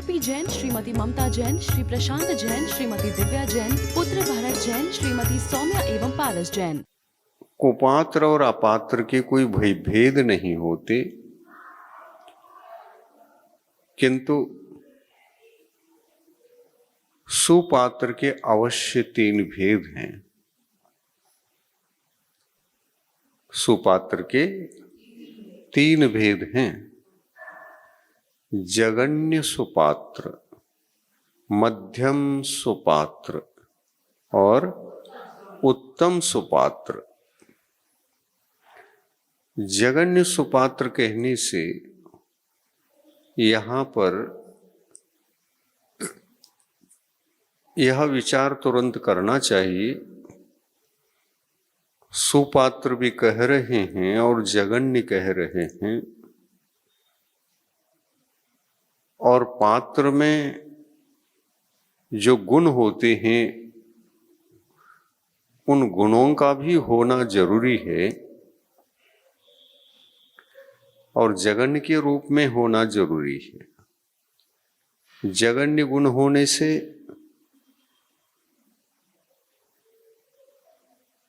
RP Jain, Shrimati ममता जैन, श्री प्रशांत जैन, श्रीमती दिव्या जैन, पुत्र भरत जैन, श्रीमती सौम्या एवं पारस जैन। कुपात्र और अपात्र के कोई भेद नहीं होते, किंतु सुपात्र के अवश्य 3 भेद हैं। सुपात्र के 3 भेद हैं। जगन्य सुपात्र, मध्यम सुपात्र और उत्तम सुपात्र। जगन्य सुपात्र कहने से यहां पर यह विचार तुरंत करना चाहिए, सुपात्र भी कह रहे हैं और जगन्य कह रहे हैं, और पात्र में जो गुण होते हैं उन गुणों का भी होना जरूरी है और जगन्य के रूप में होना जरूरी है। जगन्य गुण होने से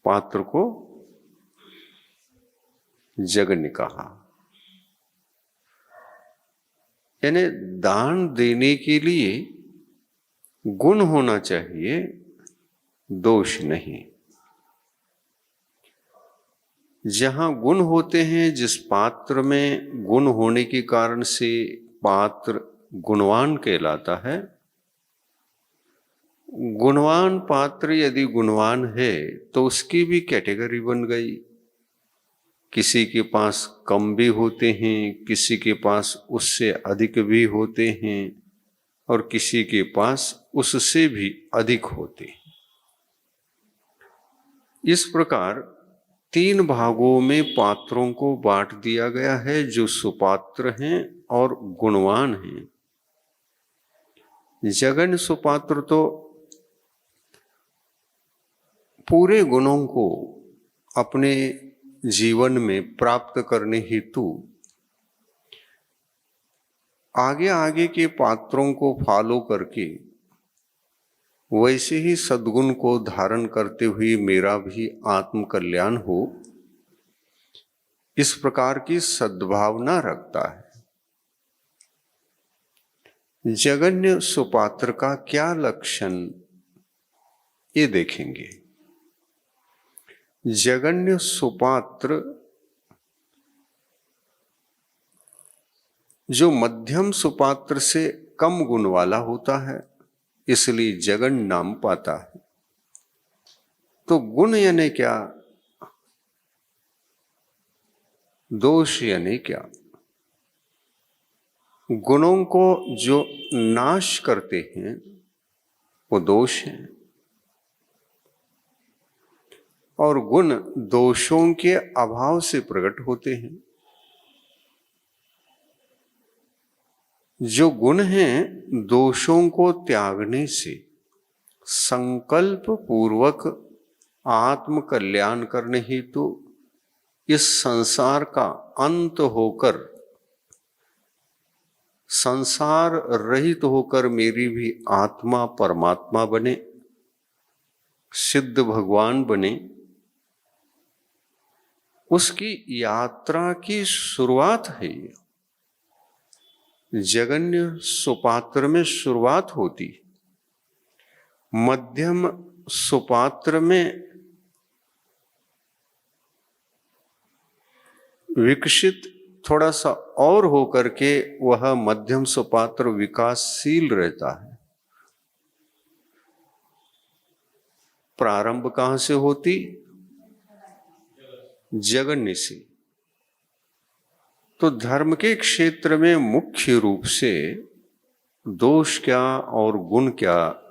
पात्र को जगन्य कहा। यानी दान देने के लिए गुण होना चाहिए, दोष नहीं। जहां गुण होते हैं, जिस पात्र में गुण होने के कारण से पात्र गुणवान कहलाता है, गुणवान पात्र यदि गुणवान है तो उसकी भी कैटेगरी बन गई। किसी के पास कम भी होते हैं, किसी के पास उससे अधिक भी होते हैं और किसी के पास उससे भी अधिक होते हैं। इस प्रकार 3 भागों में पात्रों को बांट दिया गया है, जो सुपात्र हैं और गुणवान हैं। जगन्य सुपात्र तो पूरे गुणों को अपने जीवन में प्राप्त करने हेतु आगे आगे के पात्रों को फॉलो करके वैसे ही सद्गुण को धारण करते हुए मेरा भी आत्म कल्याण हो, इस प्रकार की सद्भावना रखता है। जगन्य सुपात्र का क्या लक्षण, ये देखेंगे। जगन्य सुपात्र जो मध्यम सुपात्र से कम गुण वाला होता है, इसलिए जगन नाम पाता है। तो गुण यानी क्या, दोष यानी क्या? गुणों को जो नाश करते हैं वो दोष हैं, और गुण दोषों के अभाव से प्रकट होते हैं। जो गुण हैं, दोषों को त्यागने से संकल्प पूर्वक आत्म कल्याण करने हेतु इस संसार का अंत होकर, संसार रहित होकर मेरी भी आत्मा परमात्मा बने, सिद्ध भगवान बने, उसकी यात्रा की शुरुआत है ये। जगन्य सुपात्र में शुरुआत होती, मध्यम सुपात्र में विकसित थोड़ा सा और होकर के वह मध्यम सुपात्र विकासशील रहता है। प्रारंभ कहां से होती? जगन्य से। तो धर्म के क्षेत्र में मुख्य रूप से दोष क्या और गुण क्या,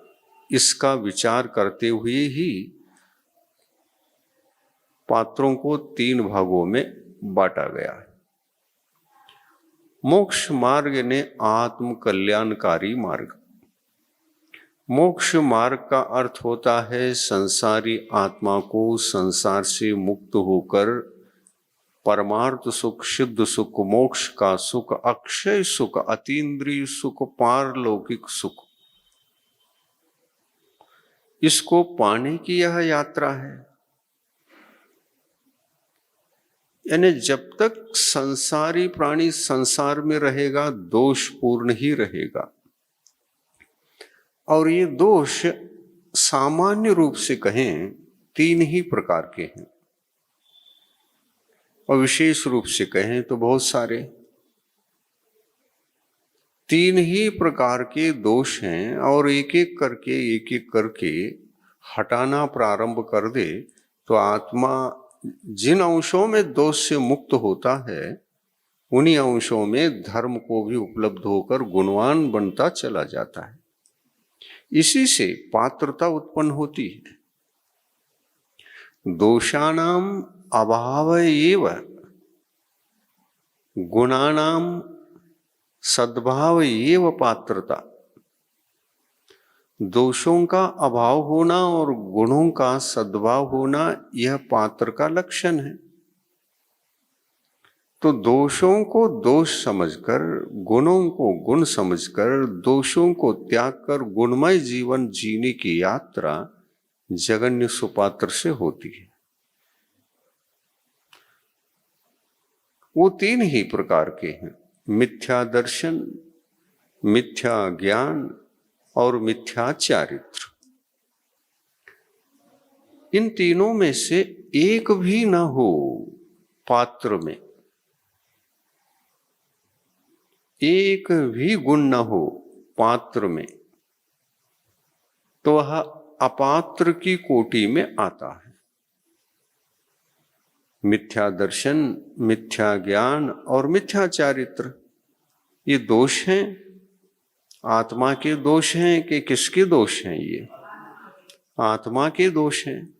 इसका विचार करते हुए ही पात्रों को 3 भागों में बांटा गया है। मोक्ष मार्ग ने आत्म कल्याणकारी मार्ग। मोक्ष मार्ग का अर्थ होता है संसारी आत्मा को संसार से मुक्त होकर परमार्थ सुख, शुद्ध सुख, मोक्ष का सुख, अक्षय सुख, अतीन्द्रिय सुख, पारलौकिक सुख, इसको पाने की यह यात्रा है। यानी जब तक संसारी प्राणी संसार में रहेगा दोषपूर्ण ही रहेगा। और ये दोष सामान्य रूप से कहें 3 ही प्रकार के हैं, और विशेष रूप से कहें तो बहुत सारे। 3 ही प्रकार के दोष हैं, और एक एक करके हटाना प्रारंभ कर दे तो आत्मा जिन अंशों में दोष से मुक्त होता है उन्हीं अंशों में धर्म को भी उपलब्ध होकर गुणवान बनता चला जाता है। इसी से पात्रता उत्पन्न होती है। दोषानाम अभाव एव गुणानाम सद्भाव एव पात्रता। दोषों का अभाव होना और गुणों का सद्भाव होना यह पात्र का लक्षण है। तो दोषों को दोष समझकर, गुणों को गुण समझकर, दोषों को त्याग कर गुणमय जीवन जीने की यात्रा जगन्य सुपात्र से होती है। वो 3 ही प्रकार के हैं, मिथ्या दर्शन, मिथ्या ज्ञान और मिथ्या चारित्र। इन तीनों में से एक भी न हो पात्र में, एक भी गुण न हो पात्र में, तो वह अपात्र की कोटि में आता है। मिथ्या दर्शन, मिथ्या ज्ञान और मिथ्या चारित्र, ये दोष हैं। आत्मा के दोष हैं कि किसके दोष हैं? ये आत्मा के दोष हैं।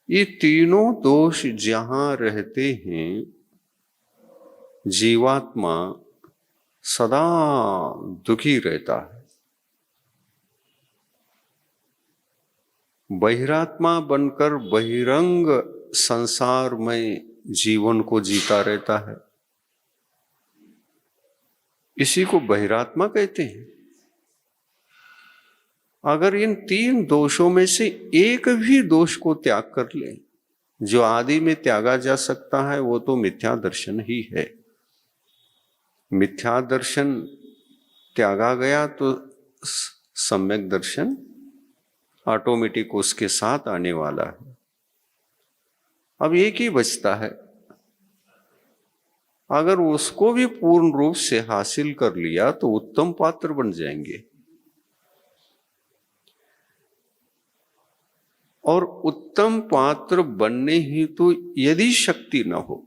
ये तीनों दोष जहां रहते हैं जीवात्मा सदा दुखी रहता है। बहिरात्मा बनकर बहिरंग संसार में जीवन को जीता रहता है। इसी को बहिरात्मा कहते हैं। अगर इन 3 दोषों में से एक भी दोष को त्याग कर ले, जो आदि में त्यागा जा सकता है, वो तो मिथ्या दर्शन ही है। मिथ्या दर्शन त्यागा गया तो सम्यक दर्शन ऑटोमेटिक उसके साथ आने वाला है। अब एक ही बचता है। अगर उसको भी पूर्ण रूप से हासिल कर लिया तो उत्तम पात्र बन जाएंगे। और उत्तम पात्र बनने ही तो यदि शक्ति न हो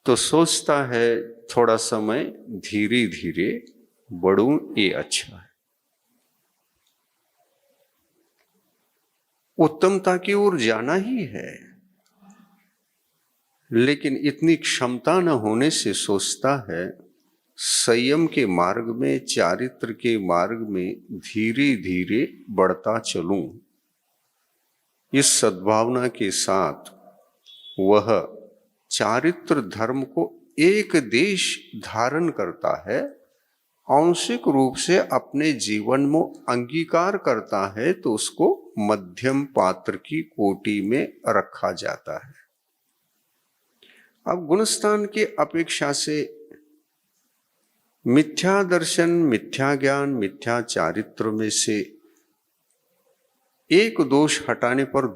तो सोचता है थोड़ा समय धीरे धीरे बढ़ूं, ये अच्छा है। उत्तमता की ओर जाना ही है, लेकिन इतनी क्षमता न होने से सोचता है संयम के मार्ग में, चारित्र के मार्ग में धीरे धीरे बढ़ता चलूं। इस सद्भावना के साथ वह चारित्र धर्म को एक देश धारण करता है, आंशिक रूप से अपने जीवन में अंगीकार करता है, तो उसको मध्यम पात्र की कोटि में रखा जाता है। अब गुणस्थान की अपेक्षा से मिथ्या दर्शन, मिथ्या ज्ञान, मिथ्या चारित्र में से एक दोष हटाने पर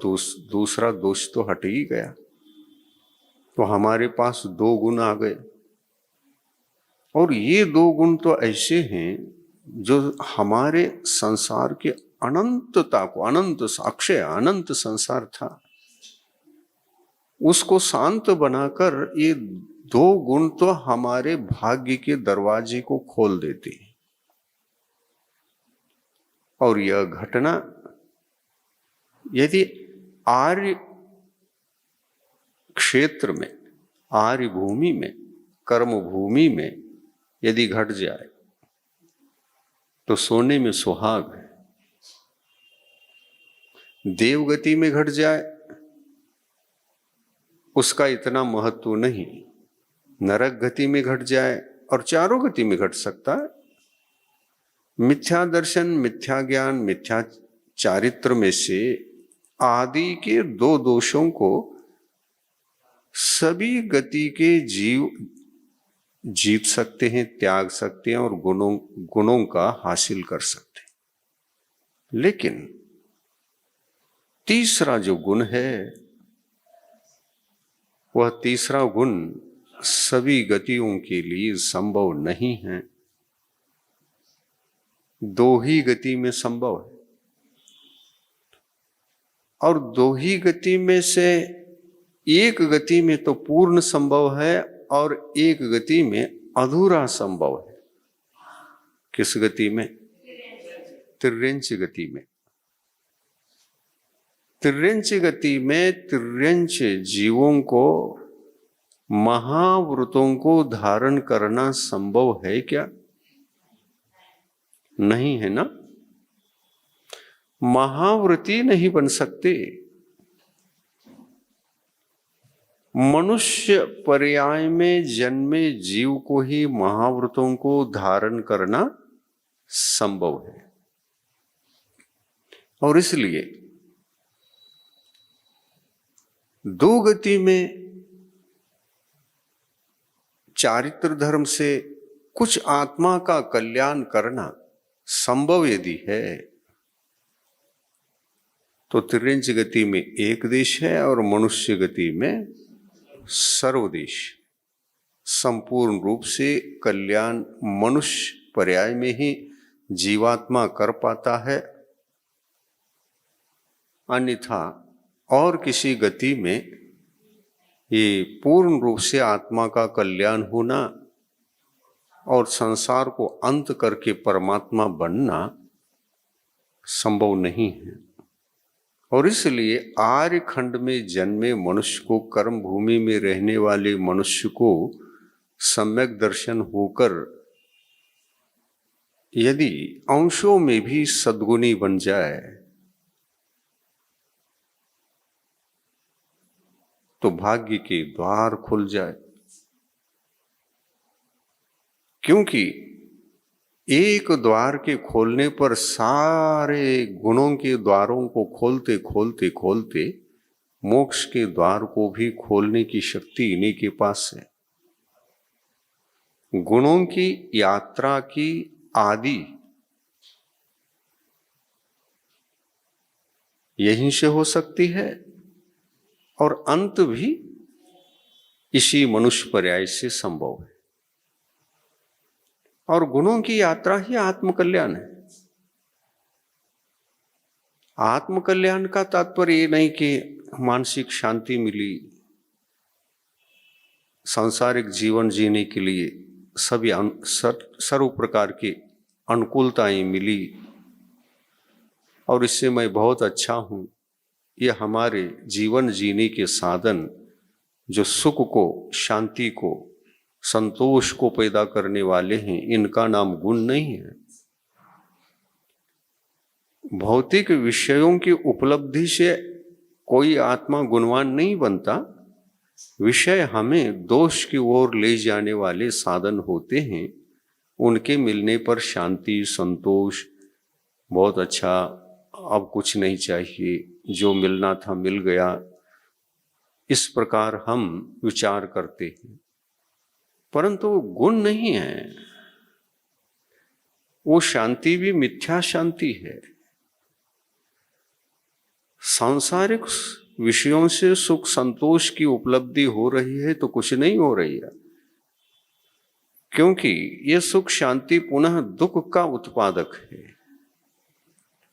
दूसरा दोष तो हट ही गया। तो हमारे पास 2 गुण आ गए, और ये 2 गुण तो ऐसे हैं जो हमारे संसार के अनंतता को, अनंत अक्षय अनंत संसार था, उसको शांत बनाकर ये 2 गुण तो हमारे भाग्य के दरवाजे को खोल देते हैं। और यह घटना यदि आर्य क्षेत्र में, आर्य भूमि में, कर्म भूमि में यदि घट जाए तो सोने में सुहाग है। देवगति में घट जाए उसका इतना महत्व नहीं। नरक गति में घट जाए और चारों गति में घट सकता है। मिथ्या दर्शन, मिथ्या ज्ञान, मिथ्या चारित्र में से आदि के दो दोषों को सभी गति के जीव जीत सकते हैं, त्याग सकते हैं और गुणों का हासिल कर सकते हैं। लेकिन तीसरा जो गुण है, वह तीसरा गुण सभी गतियों के लिए संभव नहीं है। दो ही गति में संभव है और दो ही गति में से एक गति में तो पूर्ण संभव है और एक गति में अधूरा संभव है। किस गति में? तिर्यंच गति में। तिर्यंच गति में तिर्यंच जीवों को, महाव्रतों को धारण करना संभव है क्या? नहीं है ना। महाव्रती नहीं बन सकते। मनुष्य पर्याय में जन्मे जीव को ही महाव्रतों को धारण करना संभव है। और इसलिए दो गति में चारित्र धर्म से कुछ आत्मा का कल्याण करना संभव यदि है तो तिर्यंच गति में एक देश है और मनुष्य गति में सर्वदेश। संपूर्ण रूप से कल्याण मनुष्य पर्याय में ही जीवात्मा कर पाता है, अन्यथा और किसी गति में ये पूर्ण रूप से आत्मा का कल्याण होना और संसार को अंत करके परमात्मा बनना संभव नहीं है। और इसलिए आर्य खंड में जन्मे मनुष्य को, कर्म भूमि में रहने वाले मनुष्य को सम्यक दर्शन होकर यदि अंशों में भी सद्गुणी बन जाए तो भाग्य के द्वार खुल जाए। क्योंकि एक द्वार के खोलने पर सारे गुणों के द्वारों को खोलते खोलते खोलते मोक्ष के द्वार को भी खोलने की शक्ति इन्हीं के पास है। गुणों की यात्रा की आदि यहीं से हो सकती है और अंत भी इसी मनुष्य पर्याय से संभव है। और गुणों की यात्रा ही आत्मकल्याण है। आत्मकल्याण का तात्पर्य ये नहीं कि मानसिक शांति मिली, सांसारिक जीवन जीने के लिए सभी सर्व प्रकार की अनुकूलताएं मिली और इससे मैं बहुत अच्छा हूं। ये हमारे जीवन जीने के साधन जो सुख को, शांति को, संतोष को पैदा करने वाले हैं, इनका नाम गुण नहीं है। भौतिक विषयों की उपलब्धि से कोई आत्मा गुणवान नहीं बनता। विषय हमें दोष की ओर ले जाने वाले साधन होते हैं। उनके मिलने पर शांति, संतोष, बहुत अच्छा, अब कुछ नहीं चाहिए, जो मिलना था मिल गया, इस प्रकार हम विचार करते हैं। परंतु वो गुण नहीं है। वो शांति भी मिथ्या शांति है। सांसारिक विषयों से सुख संतोष की उपलब्धि हो रही है तो कुछ नहीं हो रही है, क्योंकि ये सुख शांति पुनः दुख का उत्पादक है।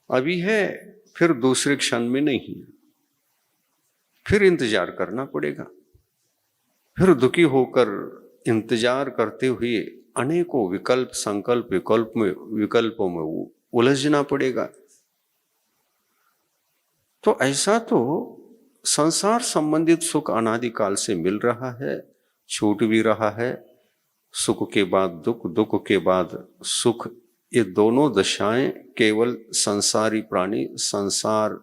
अभी है, फिर दूसरे क्षण में नहीं, फिर इंतजार करना पड़ेगा। फिर दुखी होकर इंतजार करते हुए अनेकों विकल्प, संकल्प, विकल्पों में उलझना पड़ेगा। तो ऐसा तो संसार संबंधित सुख अनादिकाल से मिल रहा है, छूट भी रहा है। सुख के बाद दुख, दुख के बाद सुख, ये दोनों दशाएं केवल संसारी प्राणी संसार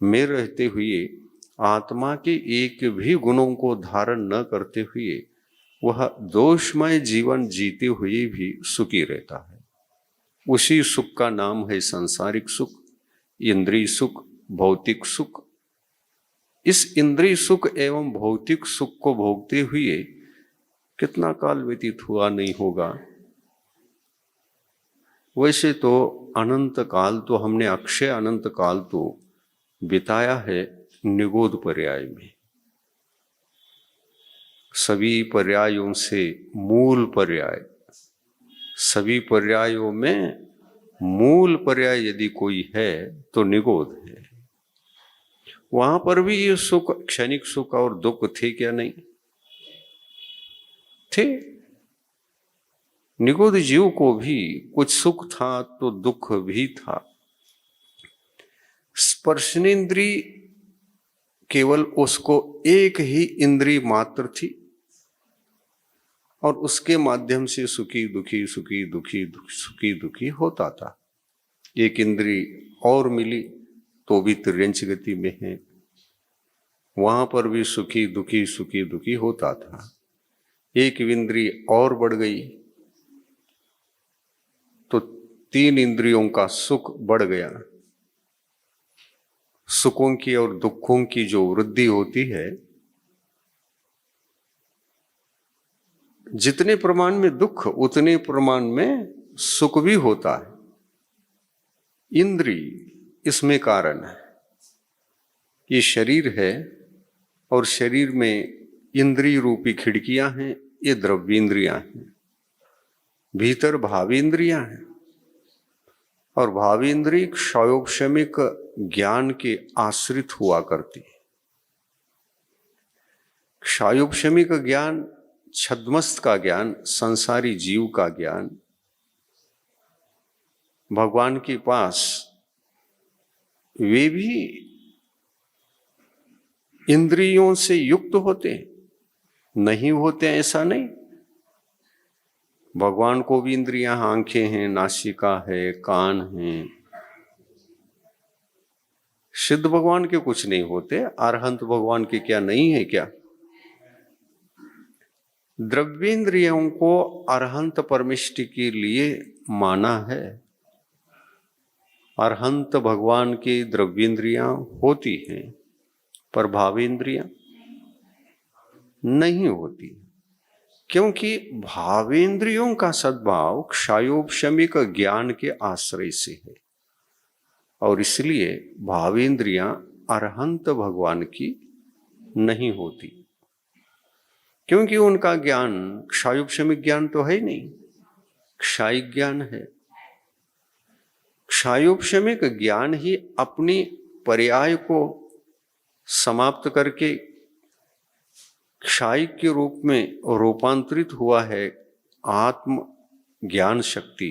में रहते हुए आत्मा के एक भी गुणों को धारण न करते हुए वह दोषमय जीवन जीते हुए भी सुखी रहता है। उसी सुख का नाम है सांसारिक सुख, इंद्रिय सुख, भौतिक सुख। इस इंद्रिय सुख एवं भौतिक सुख को भोगते हुए कितना काल व्यतीत हुआ नहीं होगा। वैसे तो अनंत काल तो हमने अक्षय अनंत काल तो बिताया है निगोध पर्याय में। सभी पर्यायों से मूल पर्याय, सभी पर्यायों में मूल पर्याय यदि कोई है तो निगोध है। वहां पर भी ये सुख, क्षणिक सुख और दुख थे क्या? नहीं थे। निगोध जीव को भी कुछ सुख था तो दुख भी था। स्पर्शनेन्द्रिय केवल उसको एक ही इंद्रिय मात्र थी और उसके माध्यम से सुखी दुखी सुखी दुखी सुखी दुखी होता था। एक इंद्रिय और मिली तो भी तिर्यंच गति में है, वहां पर भी सुखी दुखी होता था। एक इंद्रिय और बढ़ गई तो 3 इंद्रियों का सुख बढ़ गया। सुखों की और दुखों की जो वृद्धि होती है, जितने प्रमाण में दुख उतने प्रमाण में सुख भी होता है। इंद्रिय इसमें कारण है। ये शरीर है और शरीर में इंद्रिय रूपी खिड़कियां हैं, ये द्रव्येंद्रियां हैं। भीतर भावेंद्रियां हैं और भावेंद्रिय क्षयोपशमिक ज्ञान के आश्रित हुआ करती है। क्षयोपशमिक ज्ञान, छद्मस्त का ज्ञान, संसारी जीव का ज्ञान भगवान के पास वे भी इंद्रियों से युक्त होते नहीं होते, ऐसा नहीं। भगवान को भी इंद्रियां, आंखें हैं, नासिका है, कान हैं। सिद्ध भगवान के कुछ नहीं होते, अरहंत भगवान के क्या नहीं है क्या? द्रव्येंद्रियों को अरहंत परमिष्टि के लिए माना है। अरहंत भगवान की द्रव्येंद्रियां होती हैं पर भावेंद्रियां नहीं होती, क्योंकि भावेंद्रियों का सद्भाव क्षयोपशमिक ज्ञान के आश्रय से है और इसलिए भावेंद्रियां अरहंत भगवान की नहीं होती, क्योंकि उनका ज्ञान क्षयोपशमिक ज्ञान तो है नहीं, क्षायिक ज्ञान है। क्षयोपशमिक ज्ञान ही अपनी पर्याय को समाप्त करके क्षायिक के रूप में रूपांतरित हुआ है आत्म ज्ञान शक्ति।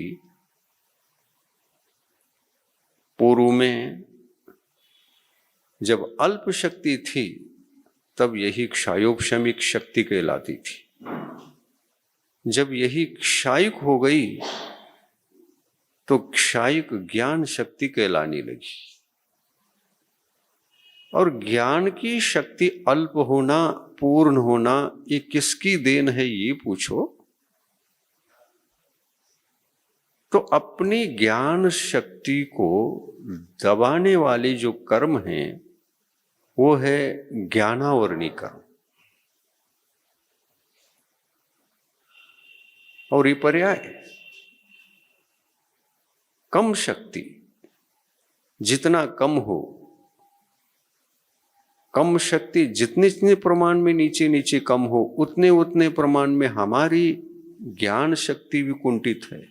पूर्व में जब अल्प शक्ति थी तब यही क्षयोपशमिक शक्ति कहलाती थी। जब यही क्षायिक हो गई तो क्षायिक ज्ञान शक्ति कहलाने लगी। और ज्ञान की शक्ति अल्प होना, पूर्ण होना, ये किसकी देन है ये पूछो तो अपनी ज्ञान शक्ति को दबाने वाले जो कर्म हैं वो है ज्ञानावरणी कर्म। और ये पर्याय कम शक्ति जितना कम हो, कम शक्ति जितने जितने प्रमाण में नीचे नीचे कम हो उतने उतने प्रमाण में हमारी ज्ञान शक्ति भी कुंठित है।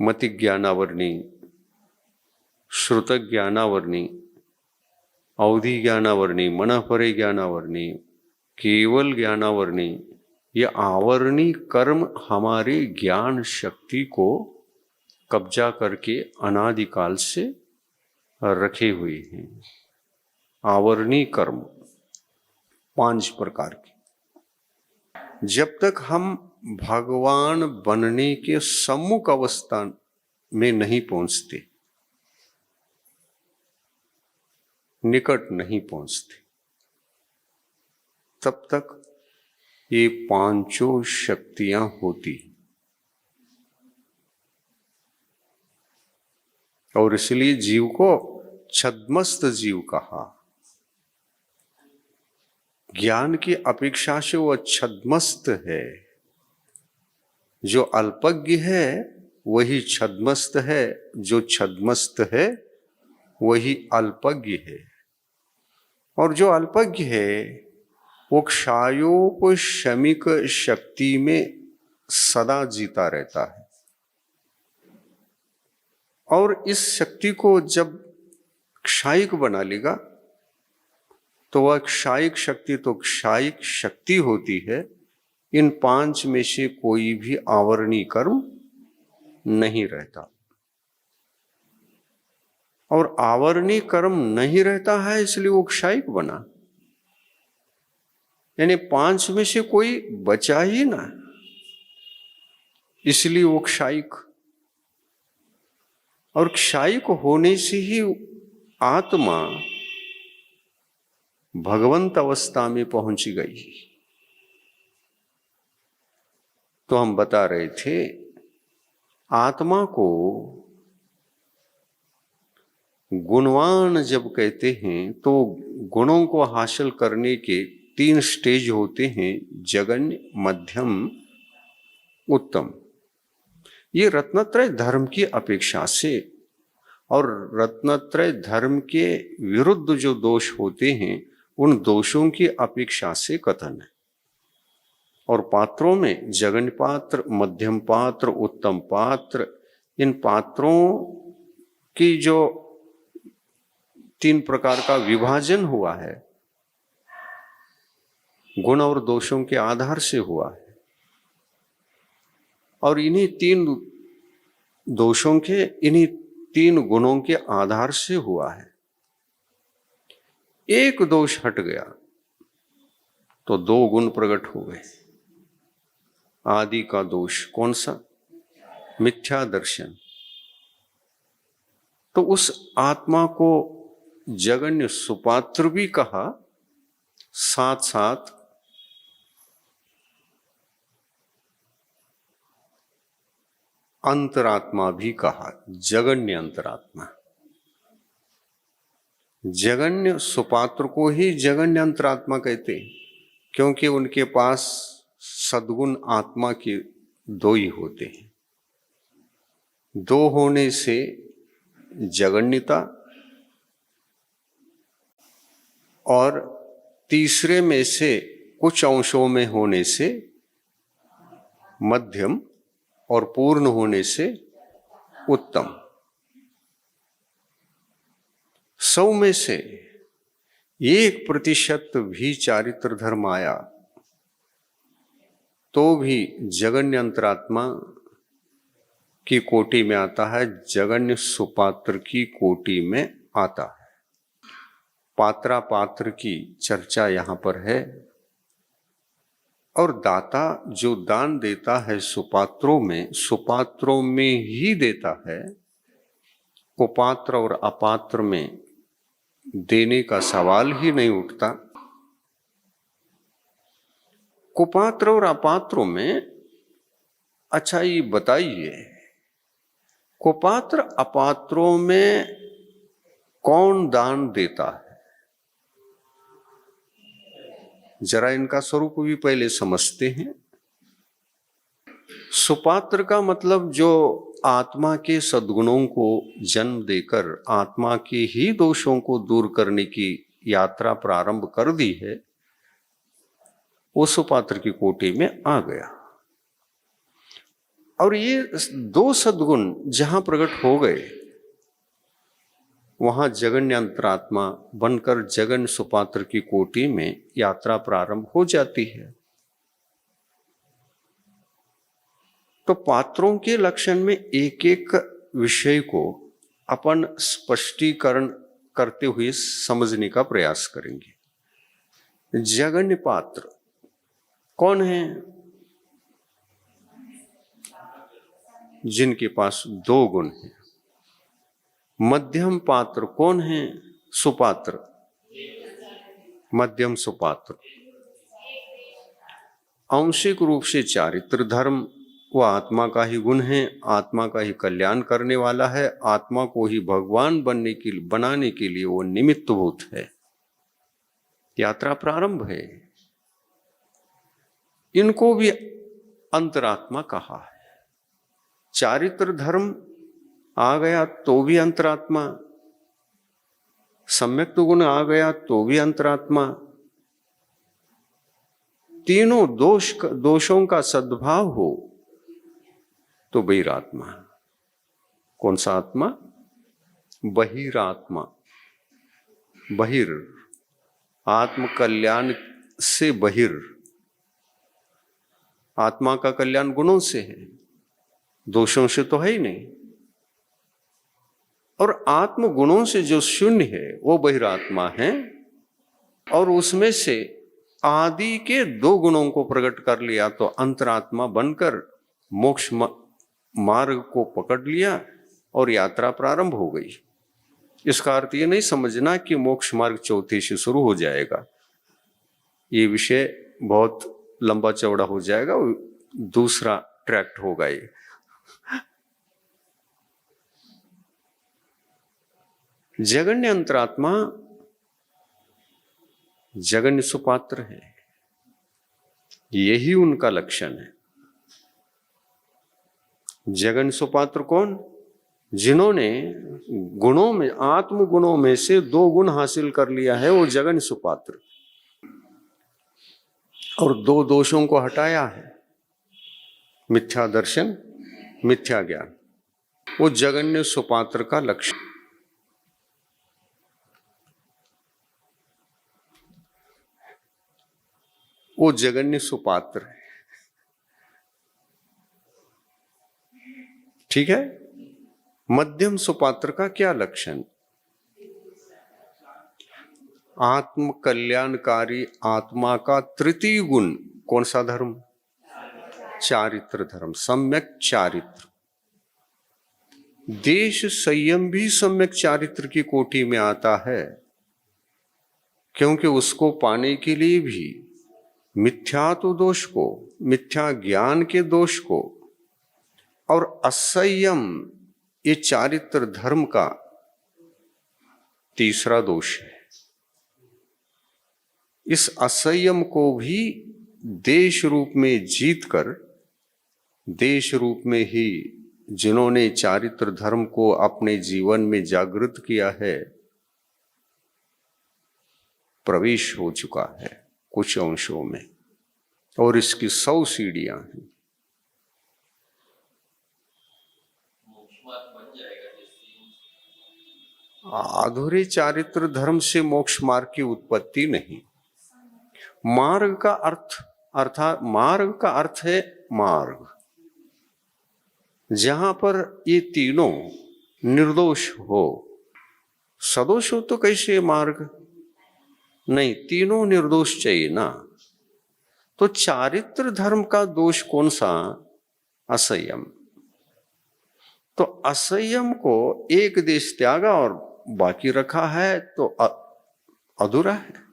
मति ज्ञानावरणी, श्रुत ज्ञानावरणी, अवधि ज्ञानावरणी, मनःपरे ज्ञानावरणी, केवल ज्ञानावरणी, ये आवरणी कर्म हमारे ज्ञान शक्ति को कब्जा करके अनादिकाल से रखे हुए हैं। आवरणी कर्म 5 प्रकार के। जब तक हम भगवान बनने के सम्मुख अवस्था में नहीं पहुंचते, निकट नहीं पहुंचते, तब तक ये पांचों शक्तियां होती। और इसलिए जीव को छद्मस्त जीव कहा। ज्ञान की अपेक्षा से वह छद्मस्त है। जो अल्पज्ञ है वही छद्मस्त है, जो छद्मस्त है वही अल्पज्ञ है। और जो अल्पज्ञ है वो क्षायोपशमिक शक्ति में सदा जीता रहता है। और इस शक्ति को जब क्षायिक बना लेगा तो वह क्षायिक शक्ति तो क्षायिक शक्ति होती है। इन पांच में से कोई भी आवरणीय कर्म नहीं रहता। और आवरणीय कर्म नहीं रहता है इसलिए वो क्षायिक बना, यानी पांच में से कोई बचा ही ना, इसलिए वो क्षायिक। और क्षायिक होने से ही आत्मा भगवंत अवस्था में पहुंच गई। तो हम बता रहे थे आत्मा को गुणवान जब कहते हैं तो गुणों को हासिल करने के 3 स्टेज होते हैं, जगन्य, मध्यम, उत्तम। ये रत्नत्रय धर्म की अपेक्षा से और रत्नत्रय धर्म के विरुद्ध जो दोष होते हैं उन दोषों की अपेक्षा से कथन है। और पात्रों में जगन्य पात्र, मध्यम पात्र, उत्तम पात्र, इन पात्रों की जो 3 प्रकार का विभाजन हुआ है गुण और दोषों के आधार से हुआ है। और इन्हीं 3 दोषों के, इन्हीं 3 गुणों के आधार से हुआ है। एक दोष हट गया तो 2 गुण प्रकट हो गए। आदि का दोष कौन सा? मिथ्या दर्शन। तो उस आत्मा को जगन्य सुपात्र भी कहा, साथ साथ अंतरात्मा भी कहा, जगन्य अंतरात्मा। जगन्य सुपात्र को ही जगन्य अंतरात्मा कहते हैं, क्योंकि उनके पास सद्गुण आत्मा के 2 ही होते हैं। 2 होने से जगन्यता और तीसरे में से कुछ अंशों में होने से मध्यम और पूर्ण होने से उत्तम। 100 में से 1% भी चारित्र धर्म आया तो भी जगन्य अंतरात्मा की कोटि में आता है, जगन्य सुपात्र की कोटि में आता है। पात्रा पात्र की चर्चा यहां पर है। और दाता जो दान देता है सुपात्रों में ही देता है। कुपात्र और अपात्र में देने का सवाल ही नहीं उठता। कुपात्र और अपात्रों में, अच्छा ये बताइए, कुपात्र अपात्रों में कौन दान देता है? जरा इनका स्वरूप भी पहले समझते हैं। सुपात्र का मतलब जो आत्मा के सद्गुणों को जन्म देकर आत्मा के ही दोषों को दूर करने की यात्रा प्रारंभ कर दी है, वो सुपात्र की कोटि में आ गया। और ये 2 सद्गुण जहां प्रकट हो गए वहां जगन्य अंतरात्मा बनकर जगन सुपात्र की कोटि में यात्रा प्रारंभ हो जाती है। तो पात्रों के लक्षण में एक एक विषय को अपन स्पष्टीकरण करते हुए समझने का प्रयास करेंगे। जगन्य पात्र कौन है? जिनके पास 2 गुण हैं। मध्यम पात्र कौन है? सुपात्र, मध्यम सुपात्र। आंशिक रूप से चारित्र धर्म वह आत्मा का ही गुण है, आत्मा का ही कल्याण करने वाला है, आत्मा को ही भगवान बनाने के लिए वो निमित्तभूत है। यात्रा प्रारंभ है। इनको भी अंतरात्मा कहा है। चारित्र धर्म आ गया तो भी अंतरात्मा, सम्यक गुण आ गया तो भी अंतरात्मा। तीनों दोषों का सद्भाव हो तो बहिरात्मा। कौन सा आत्मा? बहिरात्मा। बहिर, आत्म कल्याण से बहिर। आत्मा का कल्याण गुणों से है, दोषों से तो है ही नहीं। और आत्म गुणों से जो शून्य है वो बहिरात्मा है, और उसमें से आदि के दो गुणों को प्रकट कर लिया तो अंतरात्मा बनकर मोक्ष मार्ग को पकड़ लिया और यात्रा प्रारंभ हो गई। इसका अर्थ ये नहीं समझना कि मोक्ष मार्ग चौथे से शुरू हो जाएगा। ये विषय बहुत लंबा चौड़ा हो जाएगा, दूसरा ट्रैक्ट होगा ये। जगन्य अंतरात्मा जगन्य सुपात्र है, यही उनका लक्षण है। जगन्य सुपात्र कौन? जिन्होंने गुणों में, आत्म गुणों में से दो गुण हासिल कर लिया है, वो जगन्य सुपात्र। और दो दोषों को हटाया है, मिथ्या दर्शन, मिथ्या ज्ञान। वो जगन्य सुपात्र का लक्षण। वो जगन्य सुपात्र है। ठीक है। मध्यम सुपात्र का क्या लक्षण? आत्म कल्याणकारी आत्मा का तृतीय गुण कौन सा धर्म? चारित्र धर्म, सम्यक चारित्र। देश संयम भी सम्यक चारित्र की कोटि में आता है, क्योंकि उसको पाने के लिए भी मिथ्यात्व दोष को, मिथ्या ज्ञान के दोष को और असंयम, ये चारित्र धर्म का तीसरा दोष है। इस असंयम को भी देश रूप में जीतकर, देश रूप में ही जिन्होंने चारित्र धर्म को अपने जीवन में जागृत किया है, प्रवेश हो चुका है कुछ अंशों में, और इसकी 100 सीढ़ियां हैं। अधूरे चारित्र धर्म से मोक्ष मार्ग की उत्पत्ति नहीं। मार्ग का अर्थ, अर्थात मार्ग का अर्थ है मार्ग, जहां पर ये तीनों निर्दोष हो। सदोष हो तो कैसे मार्ग? नहीं, तीनों निर्दोष चाहिए ना। तो चारित्र धर्म का दोष कौन सा? असंयम। तो असंयम को एक देश त्यागा और बाकी रखा है तो अधूरा है।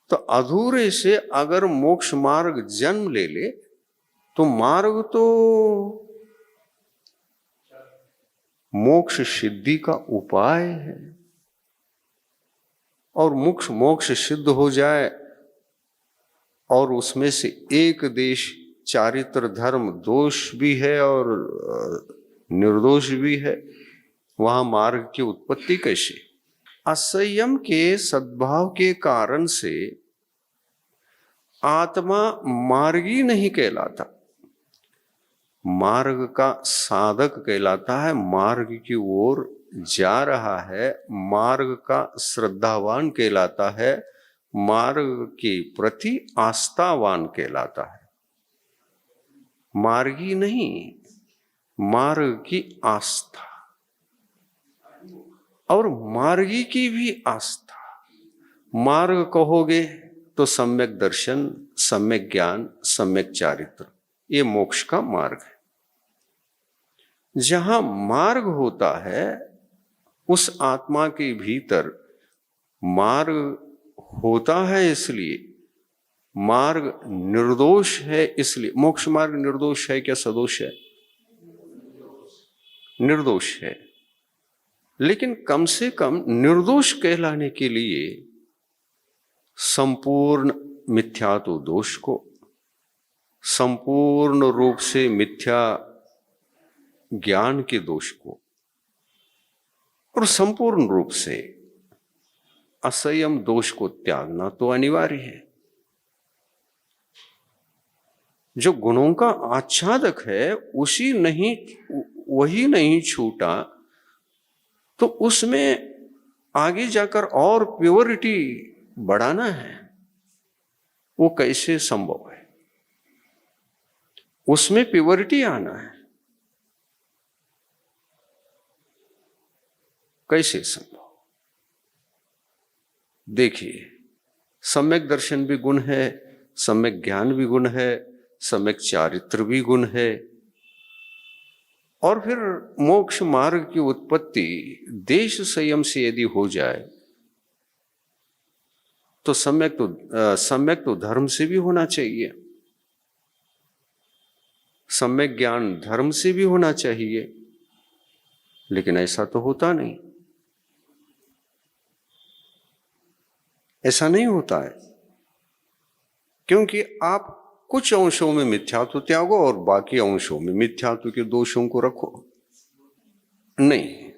तो अधूरे से अगर मोक्ष मार्ग जन्म ले ले तो मार्ग तो मोक्ष सिद्धि का उपाय है, और मोक्ष सिद्ध हो जाए और उसमें से एक देश चारित्र धर्म दोष भी है और निर्दोष भी है, वहां मार्ग की उत्पत्ति कैसे? असंयम के सद्भाव के कारण से आत्मा मार्गी नहीं कहलाता, मार्ग का साधक कहलाता है। मार्ग की ओर जा रहा है, मार्ग का श्रद्धावान कहलाता है, मार्ग के प्रति आस्थावान कहलाता है। मार्गी नहीं, मार्ग की आस्था, और मार्गी की भी आस्था। मार्ग कहोगे तो सम्यक दर्शन, सम्यक ज्ञान, सम्यक चारित्र, ये मोक्ष का मार्ग है। जहां मार्ग होता है उस आत्मा के भीतर मार्ग होता है, इसलिए मार्ग निर्दोष है। इसलिए मोक्ष मार्ग निर्दोष है क्या सदोष है? निर्दोष है। लेकिन कम से कम निर्दोष कहलाने के लिए संपूर्ण मिथ्यात्व दोष को, संपूर्ण रूप से मिथ्या ज्ञान के दोष को और संपूर्ण रूप से असंयम दोष को त्यागना तो अनिवार्य है। जो गुणों का आच्छादक है वही नहीं छूटा, तो उसमें आगे जाकर और प्योरिटी बढ़ाना है, वो कैसे संभव है? उसमें प्योरिटी आना है, कैसे संभव? देखिए, सम्यक दर्शन भी गुण है, सम्यक ज्ञान भी गुण है, सम्यक चारित्र भी गुण है, और फिर मोक्ष मार्ग की उत्पत्ति देश संयम से यदि हो जाए तो सम्यक तो धर्म से भी होना चाहिए, सम्यक ज्ञान धर्म से भी होना चाहिए, लेकिन ऐसा तो होता नहीं। ऐसा नहीं होता है, क्योंकि आप कुछ अंशों में मिथ्यात्व त्यागो और बाकी अंशों में मिथ्यात्व के दोषों को रखो। नहीं,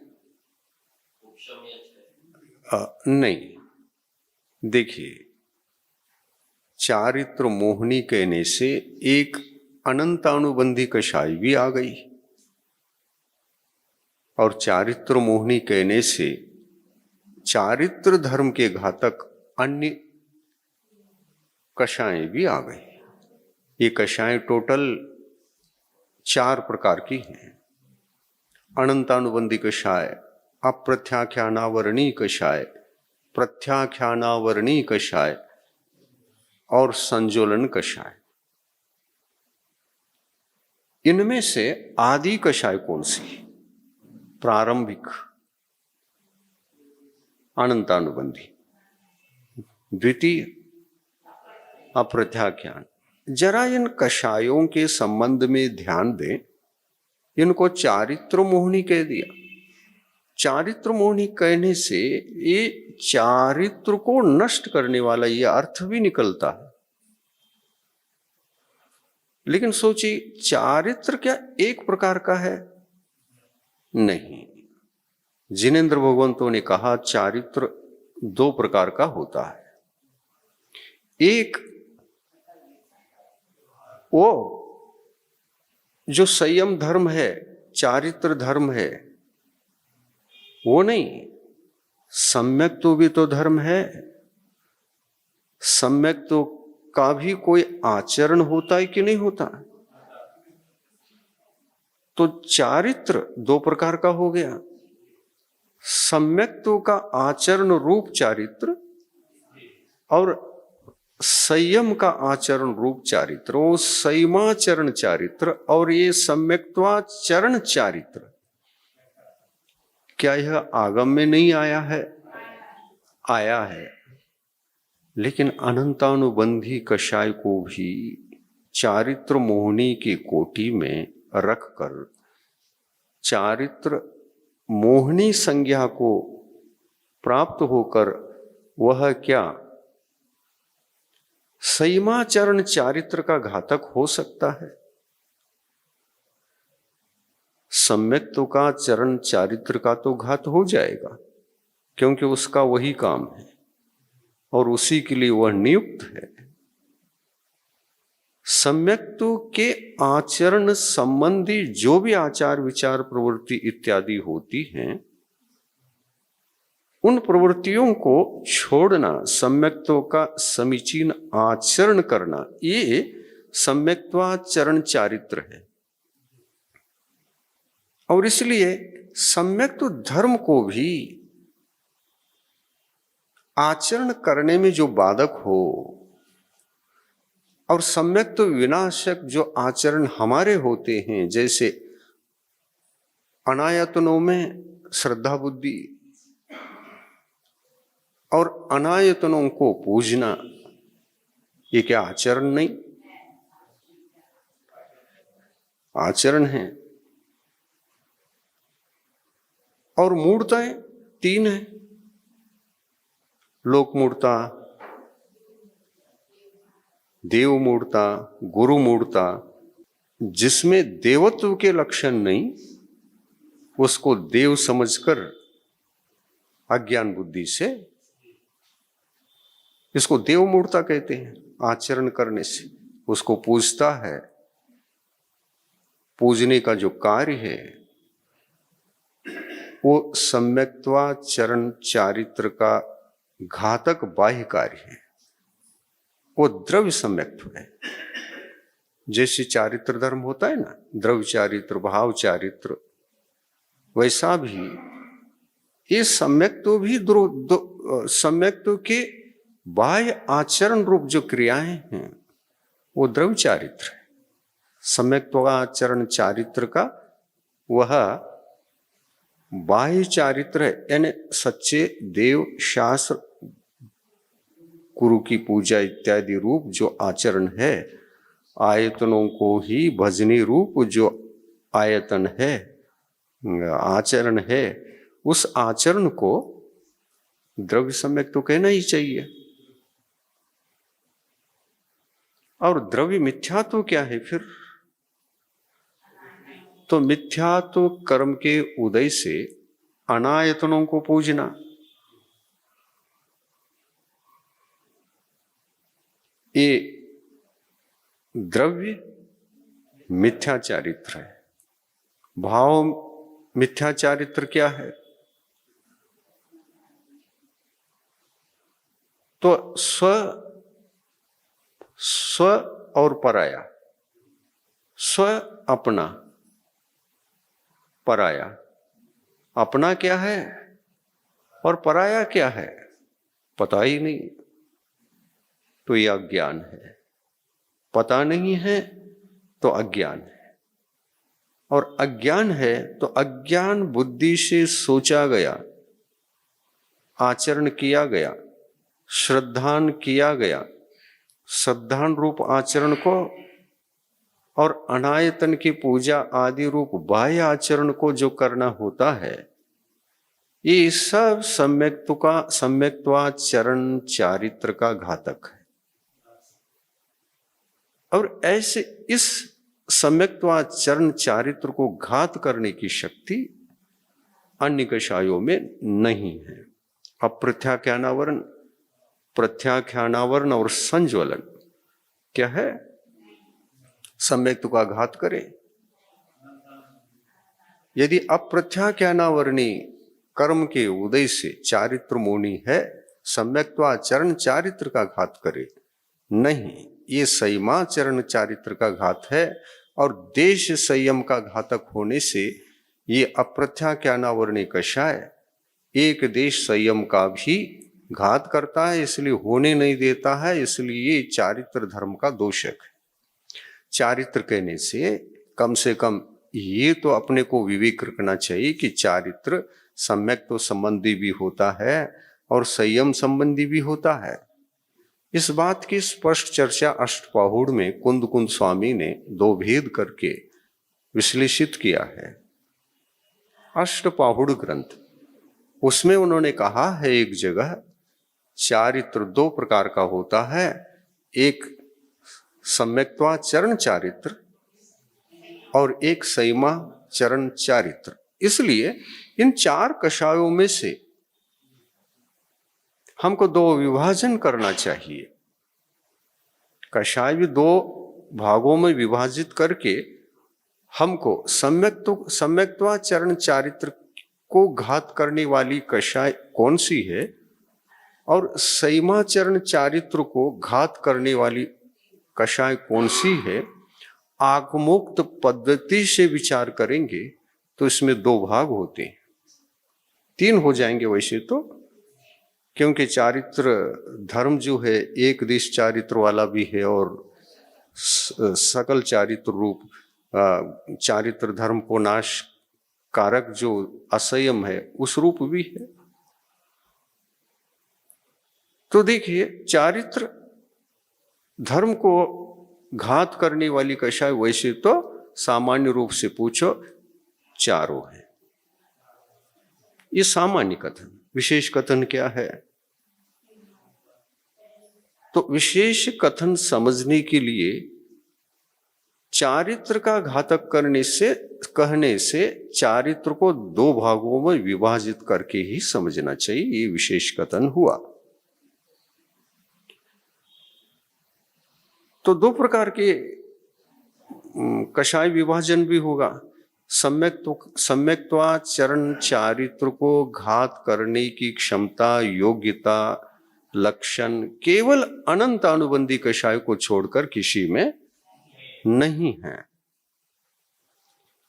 नहीं। देखिए, चारित्र मोहनी कहने से एक अनंतानुबंधी कषाय भी आ गई, और चारित्र मोहनी कहने से चारित्र धर्म के घातक अन्य कषाएं भी आ गई। ये कषाएं टोटल 4 प्रकार की हैं। अनंतानुबंधी कषाय, अप्रत्याख्यानावरणी कषाय, प्रत्याख्यानावरणी कषाय और संजोलन कषाय। इनमें से आदि कषाय कौन सी? प्रारंभिक अनंतानुबंधी, द्वितीय अप्रत्याख्यान। जरा इन कषायों के संबंध में ध्यान दें। इनको चारित्र मोहनी कह दिया। चारित्र मोहनी कहने से ये चारित्र को नष्ट करने वाला ये अर्थ भी निकलता है। लेकिन सोचिए, चारित्र क्या एक प्रकार का है? नहीं। जिनेंद्र भगवंतों ने कहा चारित्र 2 प्रकार का होता है। एक वो जो संयम धर्म है, चारित्र धर्म है, वो नहीं। सम्यक तो भी तो धर्म है। सम्यक तो का भी कोई आचरण होता है कि नहीं होता? तो चारित्र 2 प्रकार का हो गया। सम्यक्त्व का आचरण रूप चारित्र और संयम का आचरण रूप चारित्र, वो संयमाचरण चारित्र और ये सम्यक्त्वाचरण चारित्र। क्या यह आगम में नहीं आया है? आया है। लेकिन अनंतानुबंधी कषाय को भी चारित्र मोहनी की कोटि में रखकर चारित्र मोहनी संज्ञा को प्राप्त होकर वह क्या संयमाचरण चारित्र का घातक हो सकता है? सम्यक्त्व का चरण चारित्र का तो घात हो जाएगा, क्योंकि उसका वही काम है और उसी के लिए वह नियुक्त है। सम्यक्त्व के आचरण संबंधी जो भी आचार विचार प्रवृत्ति इत्यादि होती हैं, उन प्रवृत्तियों को छोड़ना, सम्यक्त्व का समीचीन आचरण करना, ये सम्यक्त्वाचरण चारित्र है। और इसलिए सम्यक्त्व धर्म को भी आचरण करने में जो बाधक हो और सम्यक्त्व विनाशक जो आचरण हमारे होते हैं, जैसे अनायतनों में श्रद्धा बुद्धि और अनायतनों को पूजना, ये क्या आचरण नहीं? आचरण है। और मूर्ताएं 3 हैं, लोक मूर्ता, देव मूर्ता, गुरु मूर्ता। जिसमें देवत्व के लक्षण नहीं, उसको देव समझकर अज्ञान बुद्धि से, इसको देव मूर्ता कहते हैं। आचरण करने से उसको पूजता है। पूजने का जो कार्य है वो सम्यक्त्वाचरण चारित्र का घातक बाह्य कार्य है। वो द्रव्य सम्यक्त्व है। जैसे चारित्र धर्म होता है ना, द्रव्य चारित्र, भाव चारित्र, वैसा भी ये सम्यक्त्व भी सम्यक्त्व के बाह्य आचरण रूप जो क्रियाएं हैं वो द्रव्य चारित्र है। सम्यक्त्वाचरण चारित्र का वह बाह्य चारित्र है, यानी सच्चे देव शास्त्र गुरु की पूजा इत्यादि रूप जो आचरण है, आयतनों को ही भजनी रूप जो आयतन है, आचरण है, उस आचरण को द्रव्य सम्यक तो कहना ही चाहिए। और द्रव्य मिथ्या तो क्या है फिर? तो मिथ्या तो कर्म के उदय से अनायतनों को पूजना, ये द्रव्य मिथ्या चारित्र है। भाव मिथ्या चारित्र क्या है? तो स्व और पराया, स्व अपना, पराया। अपना क्या है और पराया क्या है पता ही नहीं, तो यह अज्ञान है। पता नहीं है तो अज्ञान है, और अज्ञान है तो अज्ञान बुद्धि से सोचा गया, आचरण किया गया, श्रद्धान किया गया, श्रद्धान रूप आचरण को और अनायतन की पूजा आदि रूप बाह्य आचरण को जो करना होता है, ये सब सम्यक्त्वाचरण चारित्र का घातक है। और ऐसे इस सम्यक्त्वाचरण चारित्र को घात करने की शक्ति अन्य कषायों में नहीं है। अब प्रत्याख्यानावरण, प्रत्याख्यानावरण और संज्वलन क्या है? सम्यक्त्व का घात करे। यदि अप्रत्याख्यानावरणी कर्म के उदय से चारित्र मोनी है, सम्यक्त्वाचरण चारित्र का घात करे नहीं, ये संयमाचरण चारित्र का घात है। और देश संयम का घातक होने से ये अप्रत्याख्यानावरणी कषाय एक देश संयम का भी घात करता है, इसलिए होने नहीं देता है। इसलिए ये चारित्र धर्म का दोषक है। चारित्र कहने से कम ये तो अपने को विवेक रखना चाहिए कि चारित्र सम्यक तो संबंधी भी होता है और संयम संबंधी भी होता है। इस बात की स्पष्ट चर्चा अष्टपाहुड़ में कुंद कुंद स्वामी ने 2 भेद करके विश्लेषित किया है। अष्टपाहुड़ ग्रंथ, उसमें उन्होंने कहा है एक जगह चारित्र 2 प्रकार का होता है, एक सम्यक्त्वाचरण चारित्र और एक संयमाचरण चारित्र। इसलिए इन 4 कषायों में से हमको 2 विभाजन करना चाहिए। कषाय भी 2 भागों में विभाजित करके हमको सम्यक्त्वाचरण चारित्र को घात करने वाली कषाय कौन सी है और संयमाचरण चारित्र को घात करने वाली कषाय कौन सी है, आगमोक्त पद्धति से विचार करेंगे तो इसमें 2 भाग होते हैं। 3 हो जाएंगे वैसे तो, क्योंकि चारित्र धर्म जो है एक देश चारित्र वाला भी है और सकल चारित्र रूप चारित्र धर्म को नाश कारक जो असंयम है उस रूप भी है। तो देखिए, चारित्र धर्म को घात करने वाली कषाय वैसे तो सामान्य रूप से पूछो चारों है। ये सामान्य कथन। विशेष कथन क्या है? तो विशेष कथन समझने के लिए चारित्र का घातक कहने से चारित्र को दो भागों में विभाजित करके ही समझना चाहिए। ये विशेष कथन हुआ। तो दो प्रकार के कषाय विभाजन भी होगा। सम्यक्त्वाचरण चारित्र को घात करने की क्षमता, योग्यता, लक्षण केवल अनंत अनुबंधी कषाय को छोड़कर किसी में नहीं है।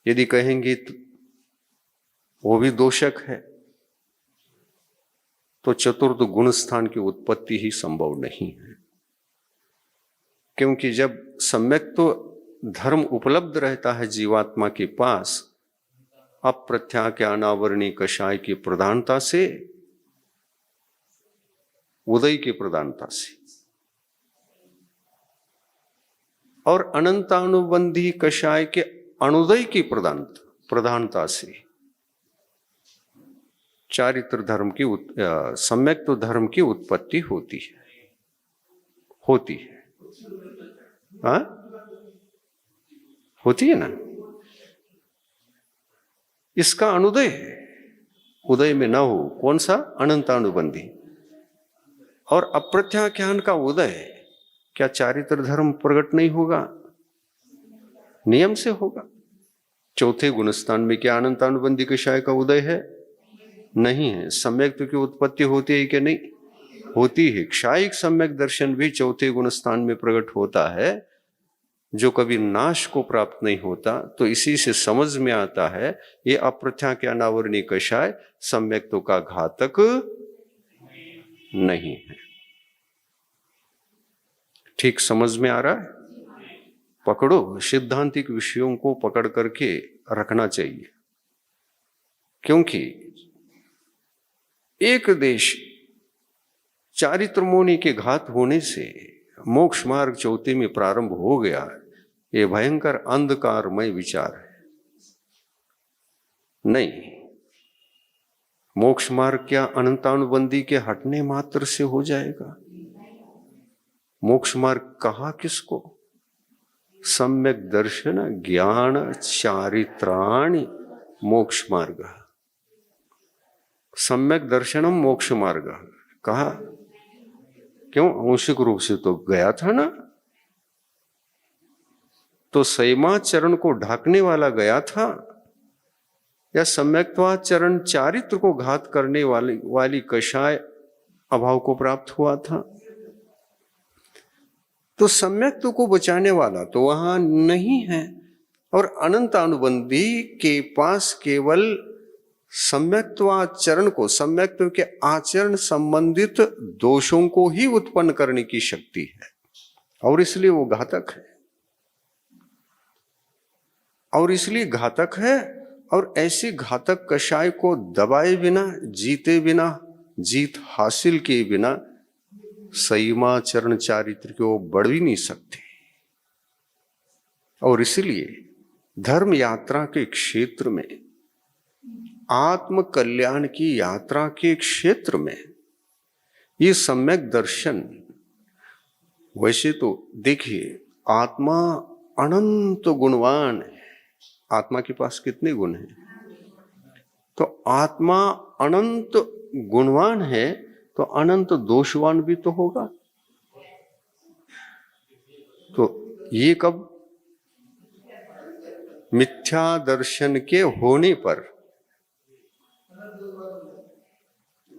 यदि कहेंगे तो वो भी दोषक है, तो चतुर्थ गुण स्थान की उत्पत्ति ही संभव नहीं है। क्योंकि जब सम्यक तो धर्म उपलब्ध रहता है जीवात्मा के पास, अप्रत्याख्य अनावरणी कषाय की प्रधानता से, उदय की प्रधानता से, और अनंतानुबंधी कषाय के अनुदय की प्रधानता से चारित्र धर्म की सम्यक तो धर्म की उत्पत्ति होती है। हाँ, होती है ना। इसका अनुदय है, उदय में ना हो। कौन सा? अनंतानुबंधी। और अप्रत्याख्यान का उदय, क्या चारित्र धर्म प्रकट नहीं होगा? नियम से होगा। चौथे गुणस्थान में क्या अनंतानुबंधी कषाय का उदय है? नहीं है। सम्यक की उत्पत्ति होती है कि नहीं? होती है। क्षायिक सम्यक दर्शन भी चौथे गुणस्थान में प्रकट होता है, जो कभी नाश को प्राप्त नहीं होता। तो इसी से समझ में आता है ये अप्रत्याख्य अनावरणी कषाय सम्यक्त्व का घातक नहीं है। ठीक समझ में आ रहा है? पकड़ो, सिद्धांतिक विषयों को पकड़ करके रखना चाहिए। क्योंकि एक देश चारित्र मोनि के घात होने से मोक्ष मार्ग चौथे में प्रारंभ हो गया, ये भयंकर अंधकारमय विचार है। नहीं, मोक्ष मार्ग क्या अनंतानुबंधी के हटने मात्र से हो जाएगा? मोक्ष मार्ग कहा किसको? सम्यक दर्शन ज्ञान चारित्राणि मोक्ष मार्ग। सम्यक दर्शनम मोक्ष मार्ग कहा। क्यों? आंशिक रूप से तो गया था ना। तो संयमाचरण को ढाकने वाला गया था, या सम्यक्त्वाचरण चारित्र को घात करने वाली कषाय अभाव को प्राप्त हुआ था? तो सम्यक्त्व को बचाने वाला तो वहां नहीं है। और अनंत अनुबंधी के पास केवल सम्यक्त्वाचरण को, सम्यक्त्व के आचरण संबंधित दोषों को ही उत्पन्न करने की शक्ति है, और इसलिए वो घातक है। और ऐसी घातक कषाय को दबाए बिना, जीते बिना, जीत हासिल किए बिना संयमाचरण चारित्र को बढ़ भी नहीं सकते। और इसलिए धर्म यात्रा के क्षेत्र में, आत्म कल्याण की यात्रा के क्षेत्र में ये सम्यक दर्शन, वैसे तो देखिए आत्मा अनंत गुणवान है। आत्मा के पास कितने गुण हैं? तो आत्मा अनंत गुणवान है, तो अनंत दोषवान भी तो होगा। तो ये कब? मिथ्या दर्शन के होने पर,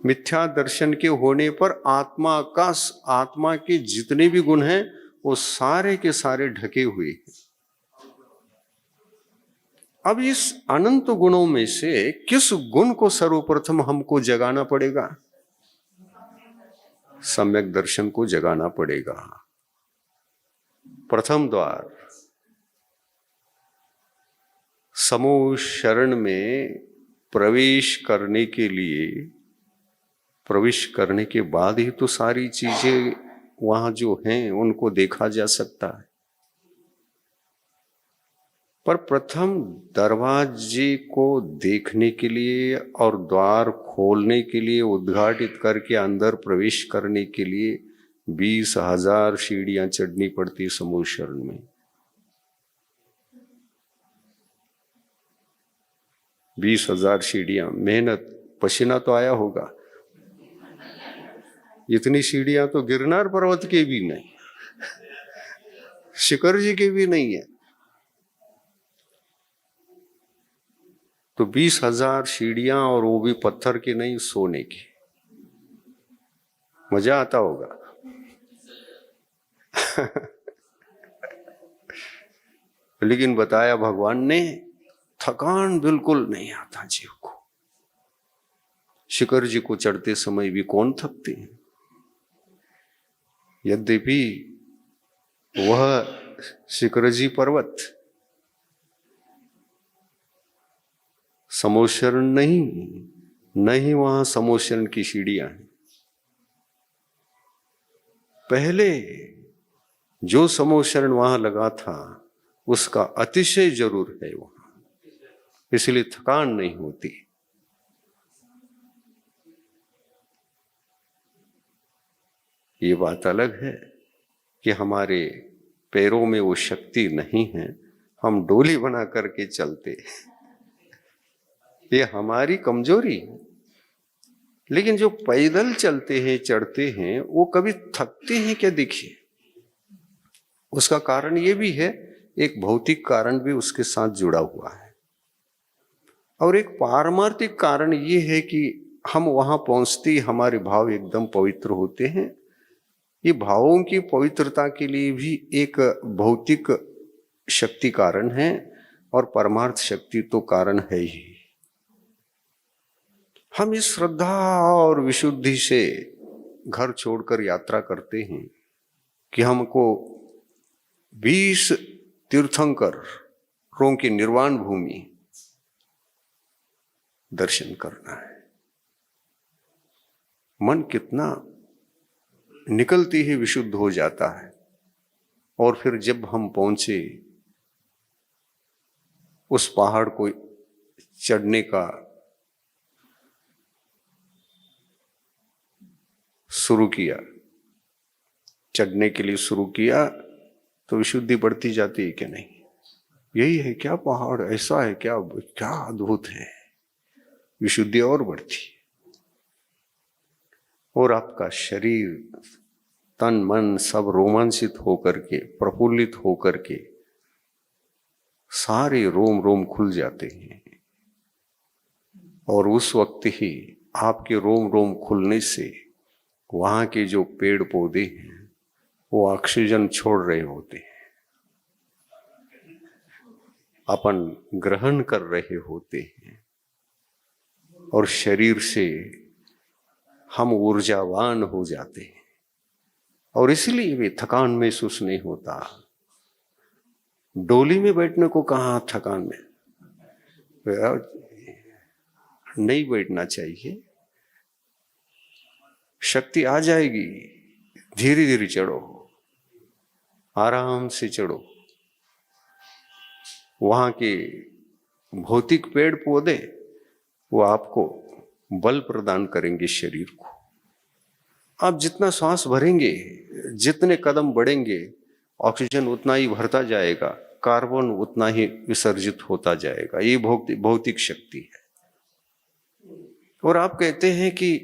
मिथ्या दर्शन के होने पर आत्मा के जितने भी गुण हैं वो सारे के सारे ढके हुए हैं। अब इस अनंत गुणों में से किस गुण को सर्वप्रथम हमको जगाना पड़ेगा? सम्यक दर्शन को जगाना पड़ेगा। प्रथम द्वार समूह शरण में प्रवेश करने के बाद ही तो सारी चीजें वहां जो हैं उनको देखा जा सकता है। पर प्रथम दरवाजे को देखने के लिए और द्वार खोलने के लिए, उद्घाटित करके अंदर प्रवेश करने के लिए 20,000 सीढ़ियां चढ़नी पड़ती समूह शरण में। 20,000 सीढ़ियां, मेहनत, पसीना तो आया होगा। इतनी सीढ़ियां तो गिरनार पर्वत के भी नहीं, शिखर जी के भी नहीं है। तो 20,000 सीढ़ियां, और वो भी पत्थर की नहीं, सोने की। मजा आता होगा। लेकिन बताया भगवान ने, थकान बिल्कुल नहीं आता जीव को। शिखर जी को चढ़ते समय भी कौन थकते हैं। यद्यपि वह शिखर जी पर्वत समूह शरण नहीं वहां समूह शरण की सीढ़ियां हैं। पहले जो समूह शरण वहां लगा था उसका अतिशय जरूर है वहां, इसलिए थकान नहीं होती। ये बात अलग है कि हमारे पैरों में वो शक्ति नहीं है, हम डोली बना करके चलते, ये हमारी कमजोरी है। लेकिन जो पैदल चलते हैं, चढ़ते हैं, वो कभी थकते हैं क्या? देखिए, उसका कारण ये भी है, एक भौतिक कारण भी उसके साथ जुड़ा हुआ है, और एक पारमार्थिक कारण ये है कि हम वहां पहुंचते हमारे भाव एकदम पवित्र होते हैं। ये भावों की पवित्रता के लिए भी एक भौतिक शक्ति कारण है, और परमार्थ शक्ति तो कारण है ही। हम इस श्रद्धा और विशुद्धि से घर छोड़कर यात्रा करते हैं कि हमको 20 तीर्थंकरों की निर्वाण भूमि दर्शन करना है। मन कितना निकलते ही विशुद्ध हो जाता है। और फिर जब हम पहुंचे, उस पहाड़ को चढ़ने का शुरू किया, चढ़ने के लिए शुरू किया, तो विशुद्धि बढ़ती जाती है कि नहीं? यही है क्या पहाड़? ऐसा है क्या? क्या अद्भुत है! विशुद्धि और बढ़ती है, और आपका शरीर, तन, मन सब रोमांचित होकर के, प्रफुल्लित होकर के, सारे रोम रोम खुल जाते हैं। और उस वक्त ही आपके रोम रोम खुलने से वहां के जो पेड़ पौधे हैं वो ऑक्सीजन छोड़ रहे होते हैं, अपन ग्रहण कर रहे होते हैं, और शरीर से हम ऊर्जावान हो जाते हैं, और इसलिए वे थकान महसूस नहीं होता। डोली में बैठने को कहाँ थकान में? नहीं बैठना चाहिए, शक्ति आ जाएगी। धीरे धीरे चढ़ो, आराम से चढ़ो। वहां के भौतिक पेड़ पौधे वो आपको बल प्रदान करेंगे शरीर को। आप जितना श्वास भरेंगे, जितने कदम बढ़ेंगे, ऑक्सीजन उतना ही भरता जाएगा, कार्बन उतना ही विसर्जित होता जाएगा। ये भौतिक शक्ति है। और आप कहते हैं कि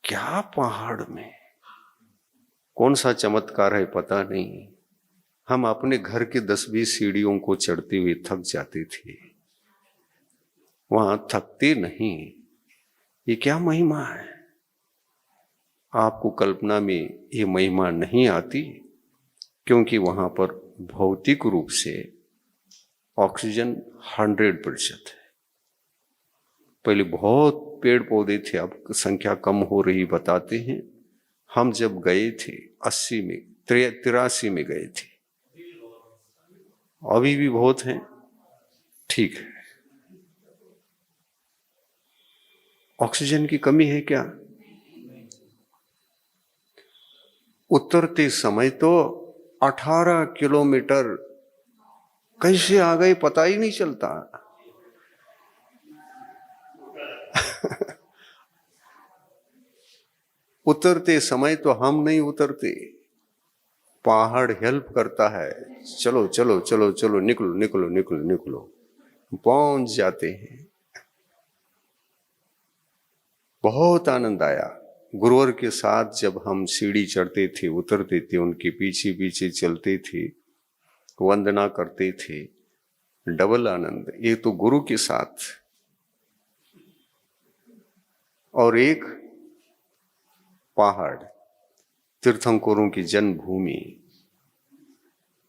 क्या पहाड़ में कौन सा चमत्कार है? पता नहीं। हम अपने घर के 10-20 सीढ़ियों को चढ़ते हुए थक जाते थे, वहां थकते नहीं। ये क्या महिमा है? आपको कल्पना में ये महिमा नहीं आती, क्योंकि वहां पर भौतिक रूप से ऑक्सीजन 100% है। पहले बहुत पेड़ पौधे थे, अब संख्या कम हो रही बताते हैं। हम जब गए थे 80 में, 83 में गए थे, अभी भी बहुत हैं। ठीक है। ऑक्सीजन की कमी है क्या? उतरते समय तो 18 किलोमीटर कैसे आ गए पता ही नहीं चलता। उतरते समय तो हम नहीं उतरते, पहाड़ हेल्प करता है, चलो चलो चलो चलो, निकलो निकलो निकलो निकलो, पहुंच जाते हैं। बहुत आनंद आया। गुरुवर के साथ जब हम सीढ़ी चढ़ते थे, उतरते थे, उनके पीछे पीछे चलते थे, वंदना करते थे, डबल आनंद। एक तो गुरु के साथ और एक पहाड़, तीर्थंकरों की जन्मभूमि।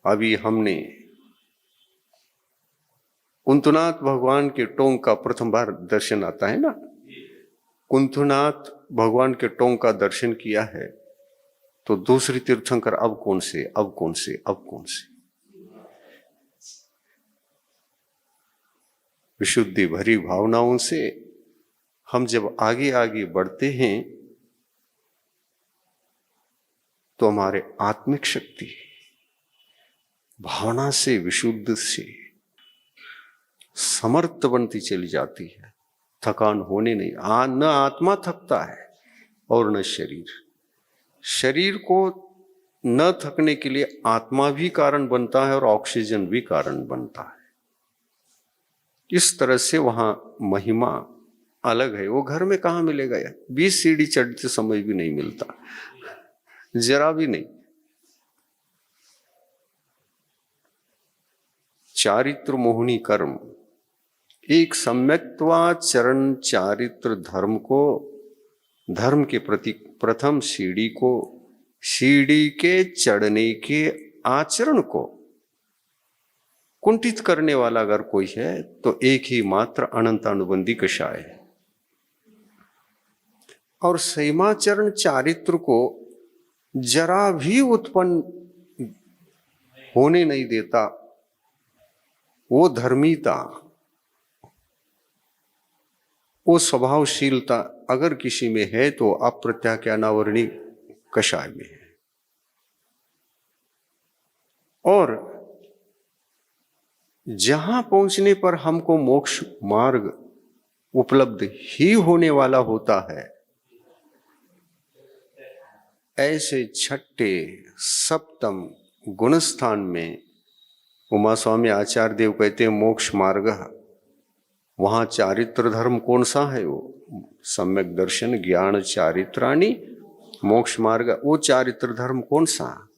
अभी हमने कुंतुनाथ भगवान के टोंक का प्रथम बार दर्शन आता है ना, कुंतुनाथ भगवान के टोंक का दर्शन किया है, तो दूसरी तीर्थंकर अब कौन से, अब कौन से, अब कौन से। विशुद्धि भरी भावनाओं से हम जब आगे आगे बढ़ते हैं तो हमारे आत्मिक शक्ति भावना से, विशुद्ध से समर्थ बनती चली जाती है। थकान होने नहीं, न आत्मा थकता है और न शरीर। शरीर को न थकने के लिए आत्मा भी कारण बनता है और ऑक्सीजन भी कारण बनता है। इस तरह से वहां महिमा अलग है। वो घर में कहां मिलेगा यार, 20 सीढ़ी चढ़ते समय भी नहीं मिलता, जरा भी नहीं। चारित्र मोहिनी कर्म, एक सम्यक्त्वाचरण चारित्र धर्म को, धर्म के प्रति प्रथम सीढ़ी को, सीढ़ी के चढ़ने के आचरण को कुंठित करने वाला अगर कोई है तो एक ही मात्र अनंत अनुबंधी कषाय है। और संयमाचरण चारित्र को जरा भी उत्पन्न होने नहीं देता। वो धर्मीता, वो स्वभावशीलता अगर किसी में है तो अप्रत्याख्यानावरणी कषाय में है। और जहां पहुंचने पर हमको मोक्ष मार्ग उपलब्ध ही होने वाला होता है, ऐसे छठे सप्तम गुणस्थान में उमा स्वामी आचार्य देव कहते हैं मोक्ष मार्ग। वहां चारित्र धर्म कौन सा है? वो सम्यक दर्शन ज्ञान चारित्राणि मोक्ष मार्ग। वो चारित्र धर्म कौन सा?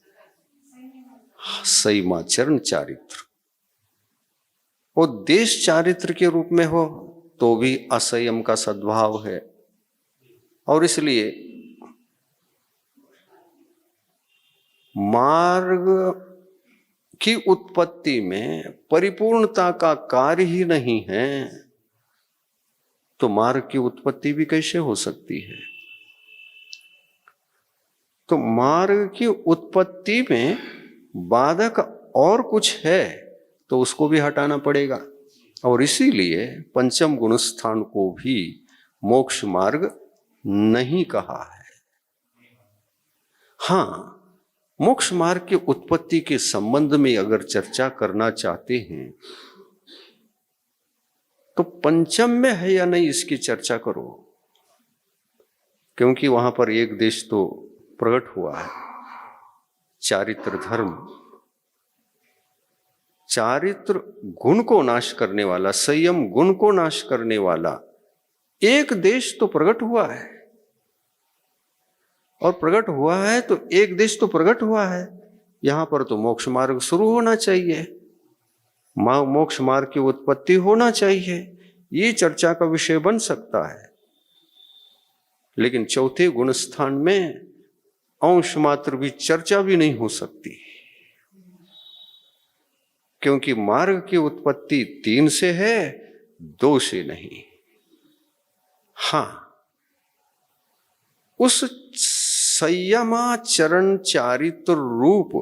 संयमाचरण चारित्र। वो देश चारित्र के रूप में हो तो भी असंयम का सद्भाव है। और इसलिए मार्ग की उत्पत्ति में परिपूर्णता का कार्य ही नहीं है तो मार्ग की उत्पत्ति भी कैसे हो सकती है? तो मार्ग की उत्पत्ति में बाधक और कुछ है तो उसको भी हटाना पड़ेगा। और इसीलिए पंचम गुणस्थान को भी मोक्ष मार्ग नहीं कहा है। हाँ, मोक्ष मार्ग की उत्पत्ति के संबंध में अगर चर्चा करना चाहते हैं तो पंचम में है या नहीं इसकी चर्चा करो, क्योंकि वहां पर एक देश तो प्रकट हुआ है, चारित्र धर्म, चारित्र गुण को नाश करने वाला, संयम गुण को नाश करने वाला एक देश तो प्रकट हुआ है। और प्रकट हुआ है तो एक देश तो प्रकट हुआ है, यहां पर तो मोक्ष मार्ग शुरू होना चाहिए, मोक्ष मार्ग की उत्पत्ति होना चाहिए। ये चर्चा का विषय बन सकता है। लेकिन चौथे गुण स्थान में अंश मात्र भी चर्चा भी नहीं हो सकती, क्योंकि मार्ग की उत्पत्ति 3 से है, 2 से नहीं। हां, उस संयमाचरण चारित्र रूप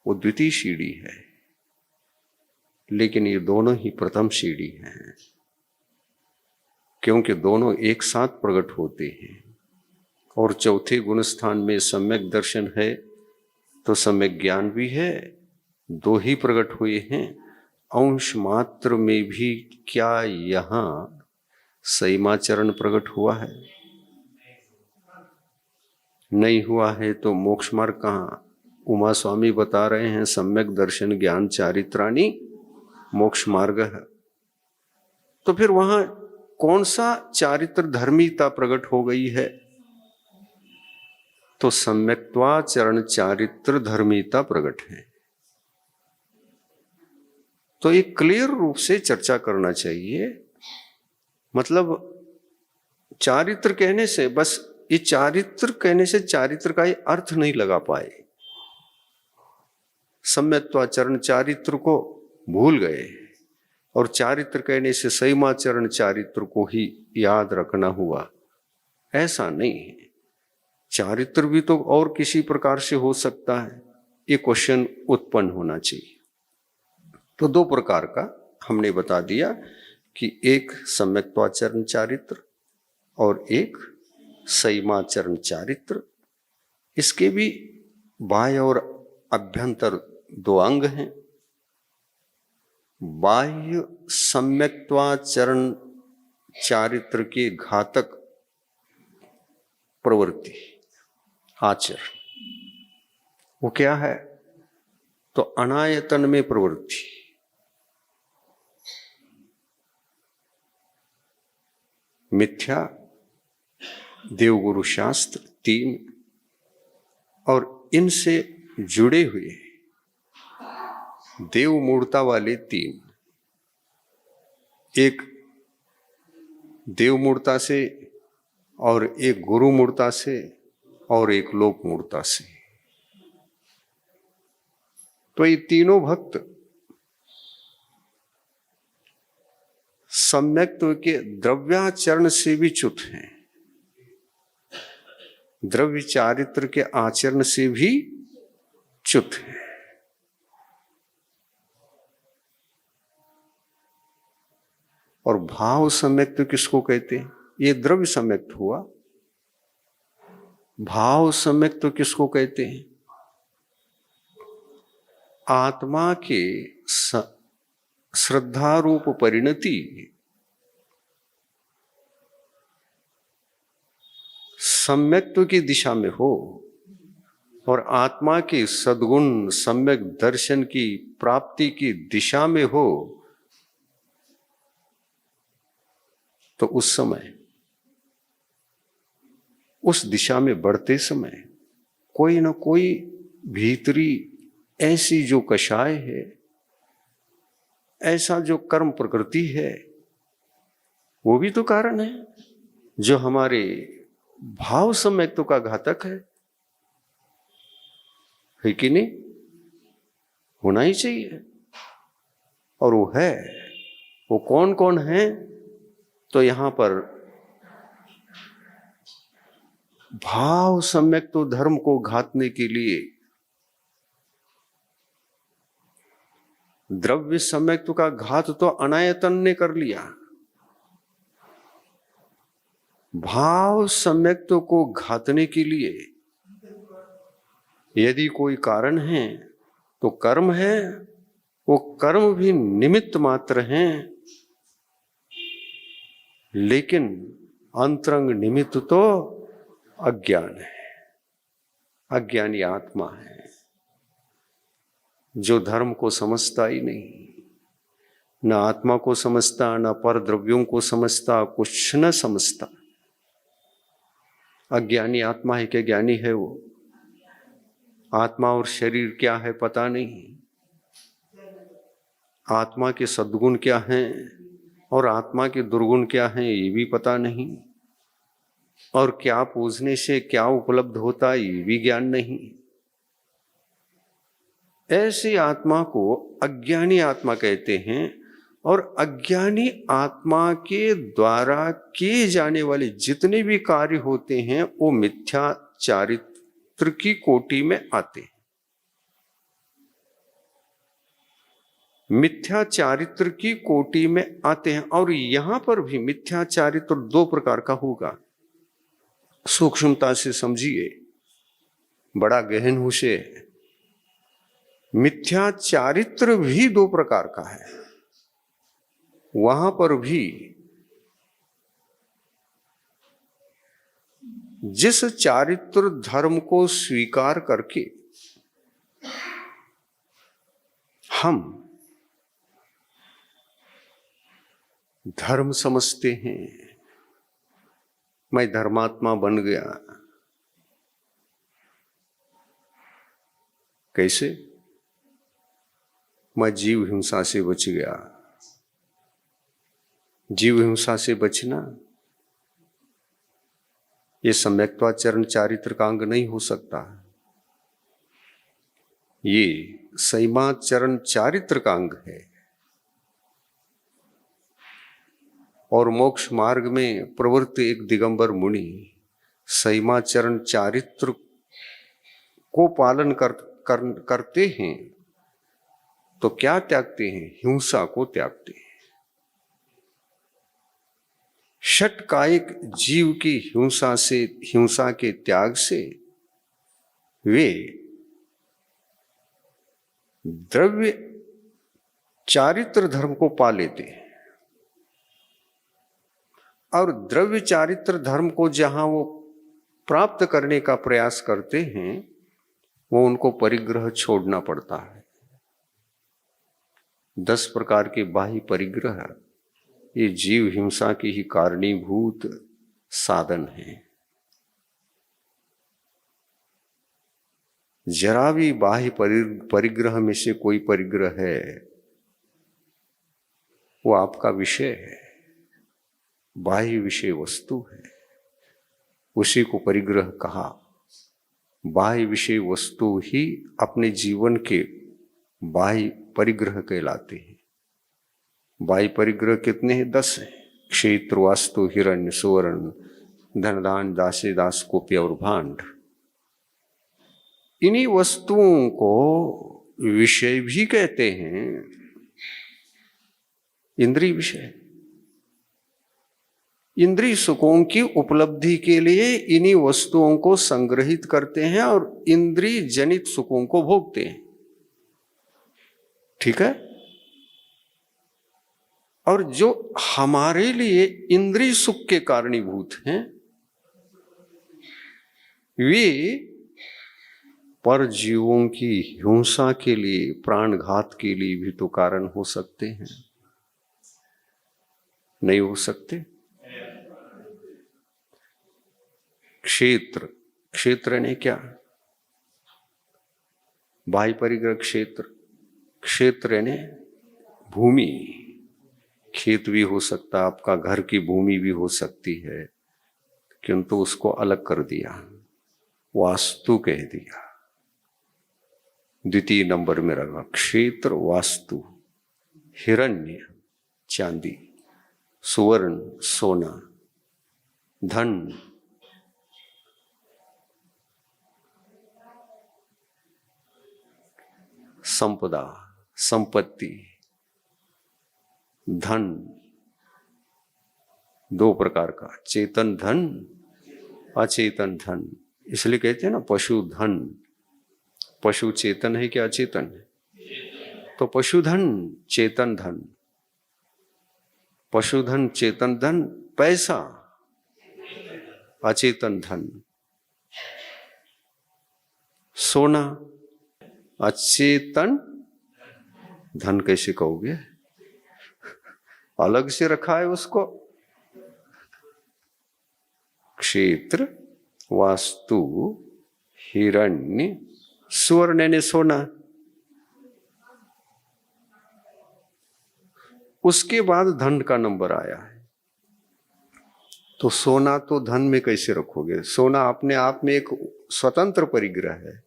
वो द्वितीय सीढ़ी है, लेकिन ये दोनों ही प्रथम सीढ़ी हैं। क्योंकि दोनों एक साथ प्रकट होते हैं। और चौथे गुण स्थान में सम्यक दर्शन है तो सम्यक ज्ञान भी है, दो ही प्रकट हुए हैं। अंश मात्र में भी क्या यहाँ सईमाचरण प्रकट हुआ है? नहीं हुआ है तो मोक्ष मार्ग कहाँ? उमा स्वामी बता रहे हैं सम्यक दर्शन ज्ञान चारित्राणी मोक्ष मार्ग है। तो फिर वहां कौन सा चारित्र धर्मीता प्रकट हो गई है? तो सम्यक्त्वाचरण चारित्र धर्मीता प्रकट है। तो एक क्लियर रूप से चर्चा करना चाहिए। मतलब चारित्र कहने से बस ये चारित्र कहने से चारित्र का ये अर्थ नहीं लगा पाए, सम्यक्त्वाचरण चारित्र को भूल गए और चारित्र कहने से सईमाचरण चारित्र को ही याद रखना हुआ। ऐसा नहीं है, चारित्र भी तो और किसी प्रकार से हो सकता है, ये क्वेश्चन उत्पन्न होना चाहिए। तो दो प्रकार का हमने बता दिया कि एक सम्यक्त्वाचरण चारित्र और एक सईमाचरण चारित्र। इसके भी बाह्य और अभ्यंतर दो अंग हैं। बाह्य सम्यक्त्वाचरण चारित्र के घातक प्रवृत्ति आचरण, वो क्या है? तो अनायतन में प्रवृत्ति, मिथ्या, देवगुरु शास्त्र तीन, और इनसे जुड़े हुए देव मूर्ता वाले तीन, एक देव मूर्ता से और एक गुरु मूर्ता से और एक लोक मूर्ता से। तो ये तीनों भक्त सम्यक्त्व के द्रव्याचरण से भी च्युत हैं, द्रव्य चारित्र के आचरण से भी च्युत हैं। और भाव सम्यक्त्व किसको कहते हैं? ये द्रव्य सम्यक्त्व हुआ। भाव सम्यक्त्व किसको कहते हैं? आत्मा के श्रद्धा रूप परिणति सम्यक्त्व की दिशा में हो और आत्मा के सद्गुण सम्यक दर्शन की प्राप्ति की दिशा में हो, तो उस समय उस दिशा में बढ़ते समय कोई ना कोई भीतरी ऐसी जो कषाय है, ऐसा जो कर्म प्रकृति है, वो भी तो कारण है जो हमारे भाव सम्यक्त्व का घातक है कि नहीं? होना ही चाहिए। और वो है, वो कौन कौन है? तो यहां पर भाव सम्यक्त्व धर्म को घातने के लिए द्रव्य सम्यक्त्व का घात तो अनायतन ने कर लिया, भाव सम्यक्त्व को घातने के लिए यदि कोई कारण है तो कर्म है। वो कर्म भी निमित्त मात्र हैं, लेकिन अंतरंग निमित्त तो अज्ञान है, अज्ञानी आत्मा है जो धर्म को समझता ही नहीं, न आत्मा को समझता, न पर द्रव्यों को समझता, कुछ न समझता। अज्ञानी आत्मा है कि ज्ञानी है? वो आत्मा और शरीर क्या है पता नहीं, आत्मा के सद्गुण क्या हैं और आत्मा के दुर्गुण क्या हैं ये भी पता नहीं, और क्या पूजने से क्या उपलब्ध होता है ये भी ज्ञान नहीं। ऐसी आत्मा को अज्ञानी आत्मा कहते हैं। और अज्ञानी आत्मा के द्वारा किए जाने वाले जितने भी कार्य होते हैं वो मिथ्या चारित्र की कोटि में आते हैं। मिथ्या चारित्र की कोटि में आते हैं। और यहां पर भी मिथ्या चारित्र दो प्रकार का होगा, सूक्ष्मता से समझिए, बड़ा गहन हुशे। मिथ्या चारित्र भी दो प्रकार का है। वहां पर भी जिस चारित्र धर्म को स्वीकार करके हम धर्म समझते हैं, मैं धर्मात्मा बन गया, कैसे? मैं जीव हिंसा से बच गया। जीव हिंसा से बचना ये सम्यक्त्वाचरण चारित्र का अंग नहीं हो सकता, ये संयमाचरण चारित्र का अंग है। और मोक्ष मार्ग में प्रवृत्त एक दिगंबर मुनि संयमाचरण चारित्र को पालन करते हैं तो क्या त्यागते हैं? हिंसा को त्यागते हैं। षटकायिक जीव की हिंसा के त्याग से वे द्रव्य चारित्र धर्म को पा लेते हैं। और द्रव्य चारित्र धर्म को जहां वो प्राप्त करने का प्रयास करते हैं, वो उनको परिग्रह छोड़ना पड़ता है। 10 प्रकार के बाह्य परिग्रह ये जीव हिंसा की ही कारणीभूत साधन है। जरा भी बाह्य परिग्रह में से कोई परिग्रह है, वो आपका विषय है, बाह्य विषय वस्तु है, उसी को परिग्रह कहा। बाह्य विषय वस्तु ही अपने जीवन के बाह्य परिग्रह कहलाते हैं। बाह्य परिग्रह कितने हैं? 10 हैं। क्षेत्र, वास्तु, हिरण्य, सुवर्ण, धनदान, दासे, दास, कोप्य और भांड। इन्हीं वस्तुओं को विषय भी कहते हैं, इंद्रिय विषय। इंद्रिय सुखों की उपलब्धि के लिए इन्हीं वस्तुओं को संग्रहित करते हैं और इंद्रिय जनित सुखों को भोगते हैं। ठीक है? और जो हमारे लिए इंद्रिय सुख के कारणीभूत हैं, वे पर जीवों की हिंसा के लिए, प्राणघात के लिए भी तो कारण हो सकते हैं। नहीं हो सकते? क्षेत्र ने क्या? बाह्य परिग्रह क्षेत्र ने भूमि। खेत भी हो सकता, आपका घर की भूमि भी हो सकती है, किंतु उसको अलग कर दिया, वास्तु कह दिया। द्वितीय नंबर में रखा क्षेत्र, वास्तु, हिरण्य चांदी, सुवर्ण सोना, धन संपदा संपत्ति। धन 2 प्रकार का, चेतन धन, अचेतन धन। इसलिए कहते हैं ना पशुधन। पशु चेतन है क्या अचेतन है? तो पशुधन, चेतन धन। पशुधन, चेतन धन, पैसा अचेतन धन। सोना अचेतन धन कैसे कहोगे? अलग से रखा है उसको। क्षेत्र, वास्तु, हिरण्य, सुवर्ण ने सोना। उसके बाद धन का नंबर आया है। तो सोना तो धन में कैसे रखोगे? सोना अपने आप में एक स्वतंत्र परिग्रह है।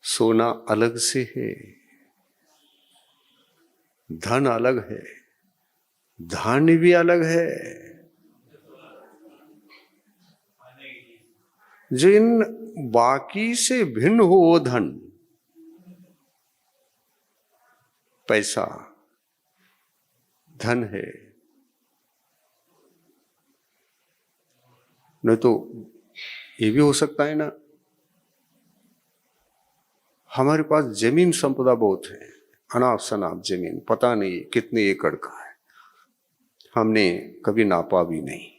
सोना अलग से है, धन अलग है, धान्य भी अलग है। जो इन बाकी से भिन्न हो वो धन, पैसा, धन है, नहीं तो ये भी हो सकता है ना, हमारे पास जमीन संपदा बहुत है, अनाप शनाप जमीन, पता नहीं कितने एकड़ का है, हमने कभी नापा भी नहीं,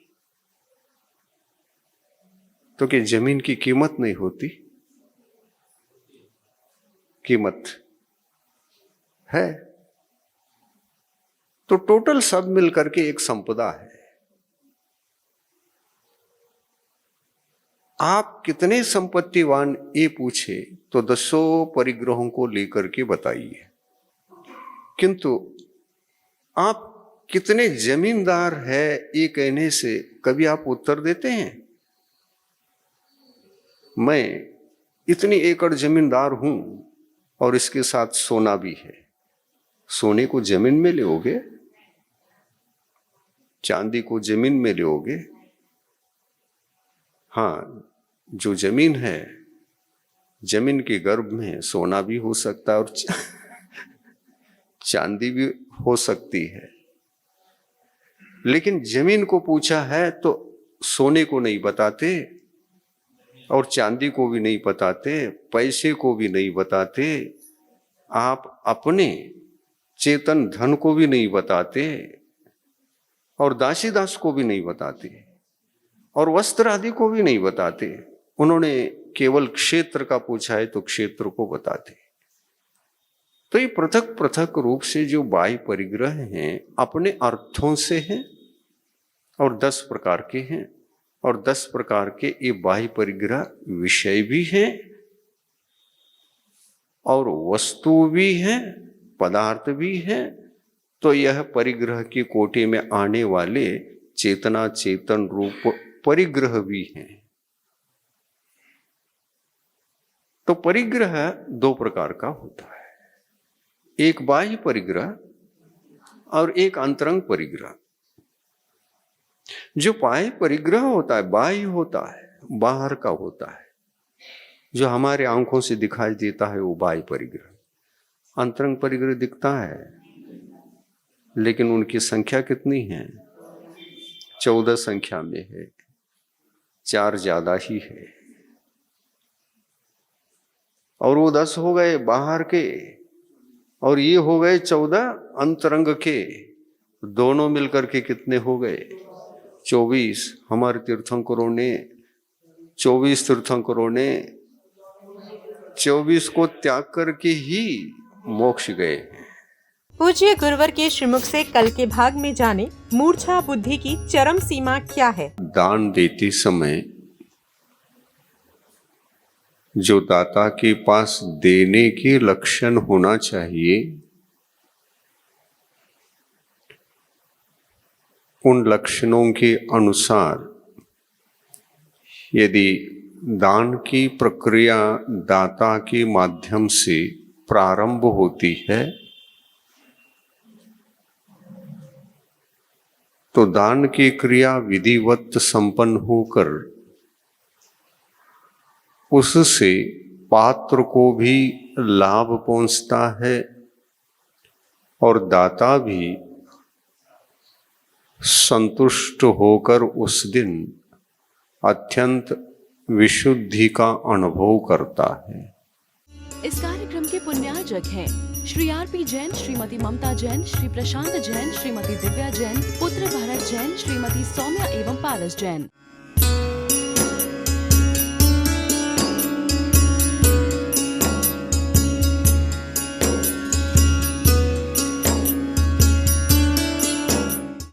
तो क्या जमीन की कीमत नहीं होती? कीमत है। तो टोटल सब मिलकर के एक संपदा है। आप कितने संपत्तिवान ये पूछे तो 10 परिग्रहों को लेकर के बताइए, किंतु आप कितने जमींदार है ये कहने से कभी आप उत्तर देते हैं? मैं इतनी एकड़ जमींदार हूं और इसके साथ सोना भी है। सोने को जमीन में लोगे, चांदी को जमीन में लोगे। हाँ, जो जमीन है, जमीन के गर्भ में सोना भी हो सकता है और चांदी भी हो सकती है, लेकिन जमीन को पूछा है तो सोने को नहीं बताते और चांदी को भी नहीं बताते, पैसे को भी नहीं बताते, आप अपने चेतन धन को भी नहीं बताते और दासी दास को भी नहीं बताते और वस्त्र आदि को भी नहीं बताते। उन्होंने केवल क्षेत्र का पूछा है तो क्षेत्र को बताते। तो ये पृथक पृथक रूप से जो बाह्य परिग्रह हैं अपने अर्थों से हैं और 10 प्रकार के हैं, और 10 प्रकार के ये बाह्य परिग्रह विषय भी हैं और वस्तु भी हैं, पदार्थ भी हैं। तो यह परिग्रह की कोटि में आने वाले चेतना चेतन रूप परिग्रह भी हैं। तो परिग्रह 2 प्रकार का होता है, एक बाह्य परिग्रह और एक अंतरंग परिग्रह। जो बाह्य परिग्रह होता है, बाह्य होता है, बाहर का होता है, जो हमारे आंखों से दिखाई देता है वो बाह्य परिग्रह। अंतरंग परिग्रह दिखता है लेकिन उनकी संख्या कितनी है? 14 संख्या में है, 4 ज्यादा ही है, और वो 10 हो गए बाहर के और ये हो गए 14 अंतरंग के, दोनों मिलकर के कितने हो गए? 24। हमारे तीर्थंकरों ने 24 तीर्थंकरों ने 24 को त्याग करके ही मोक्ष गए। पूज्य गुरुवर के श्रीमुख से कल के भाग में जाने मूर्छा बुद्धि की चरम सीमा क्या है। दान देते समय जो दाता के पास देने के लक्षण होना चाहिए, उन लक्षणों के अनुसार यदि दान की प्रक्रिया दाता के माध्यम से प्रारंभ होती है तो दान की क्रिया विधिवत संपन्न होकर उससे पात्र को भी लाभ पहुंचता है और दाता भी संतुष्ट होकर उस दिन अत्यंत विशुद्धि का अनुभव करता है। इस कार्यक्रम के पुण्यार्जक हैं श्री आर.पी. जैन, श्रीमती ममता जैन, श्री प्रशांत जैन, श्रीमती दिव्या जैन, पुत्र भरत जैन, श्रीमती सौम्या एवं पारस जैन।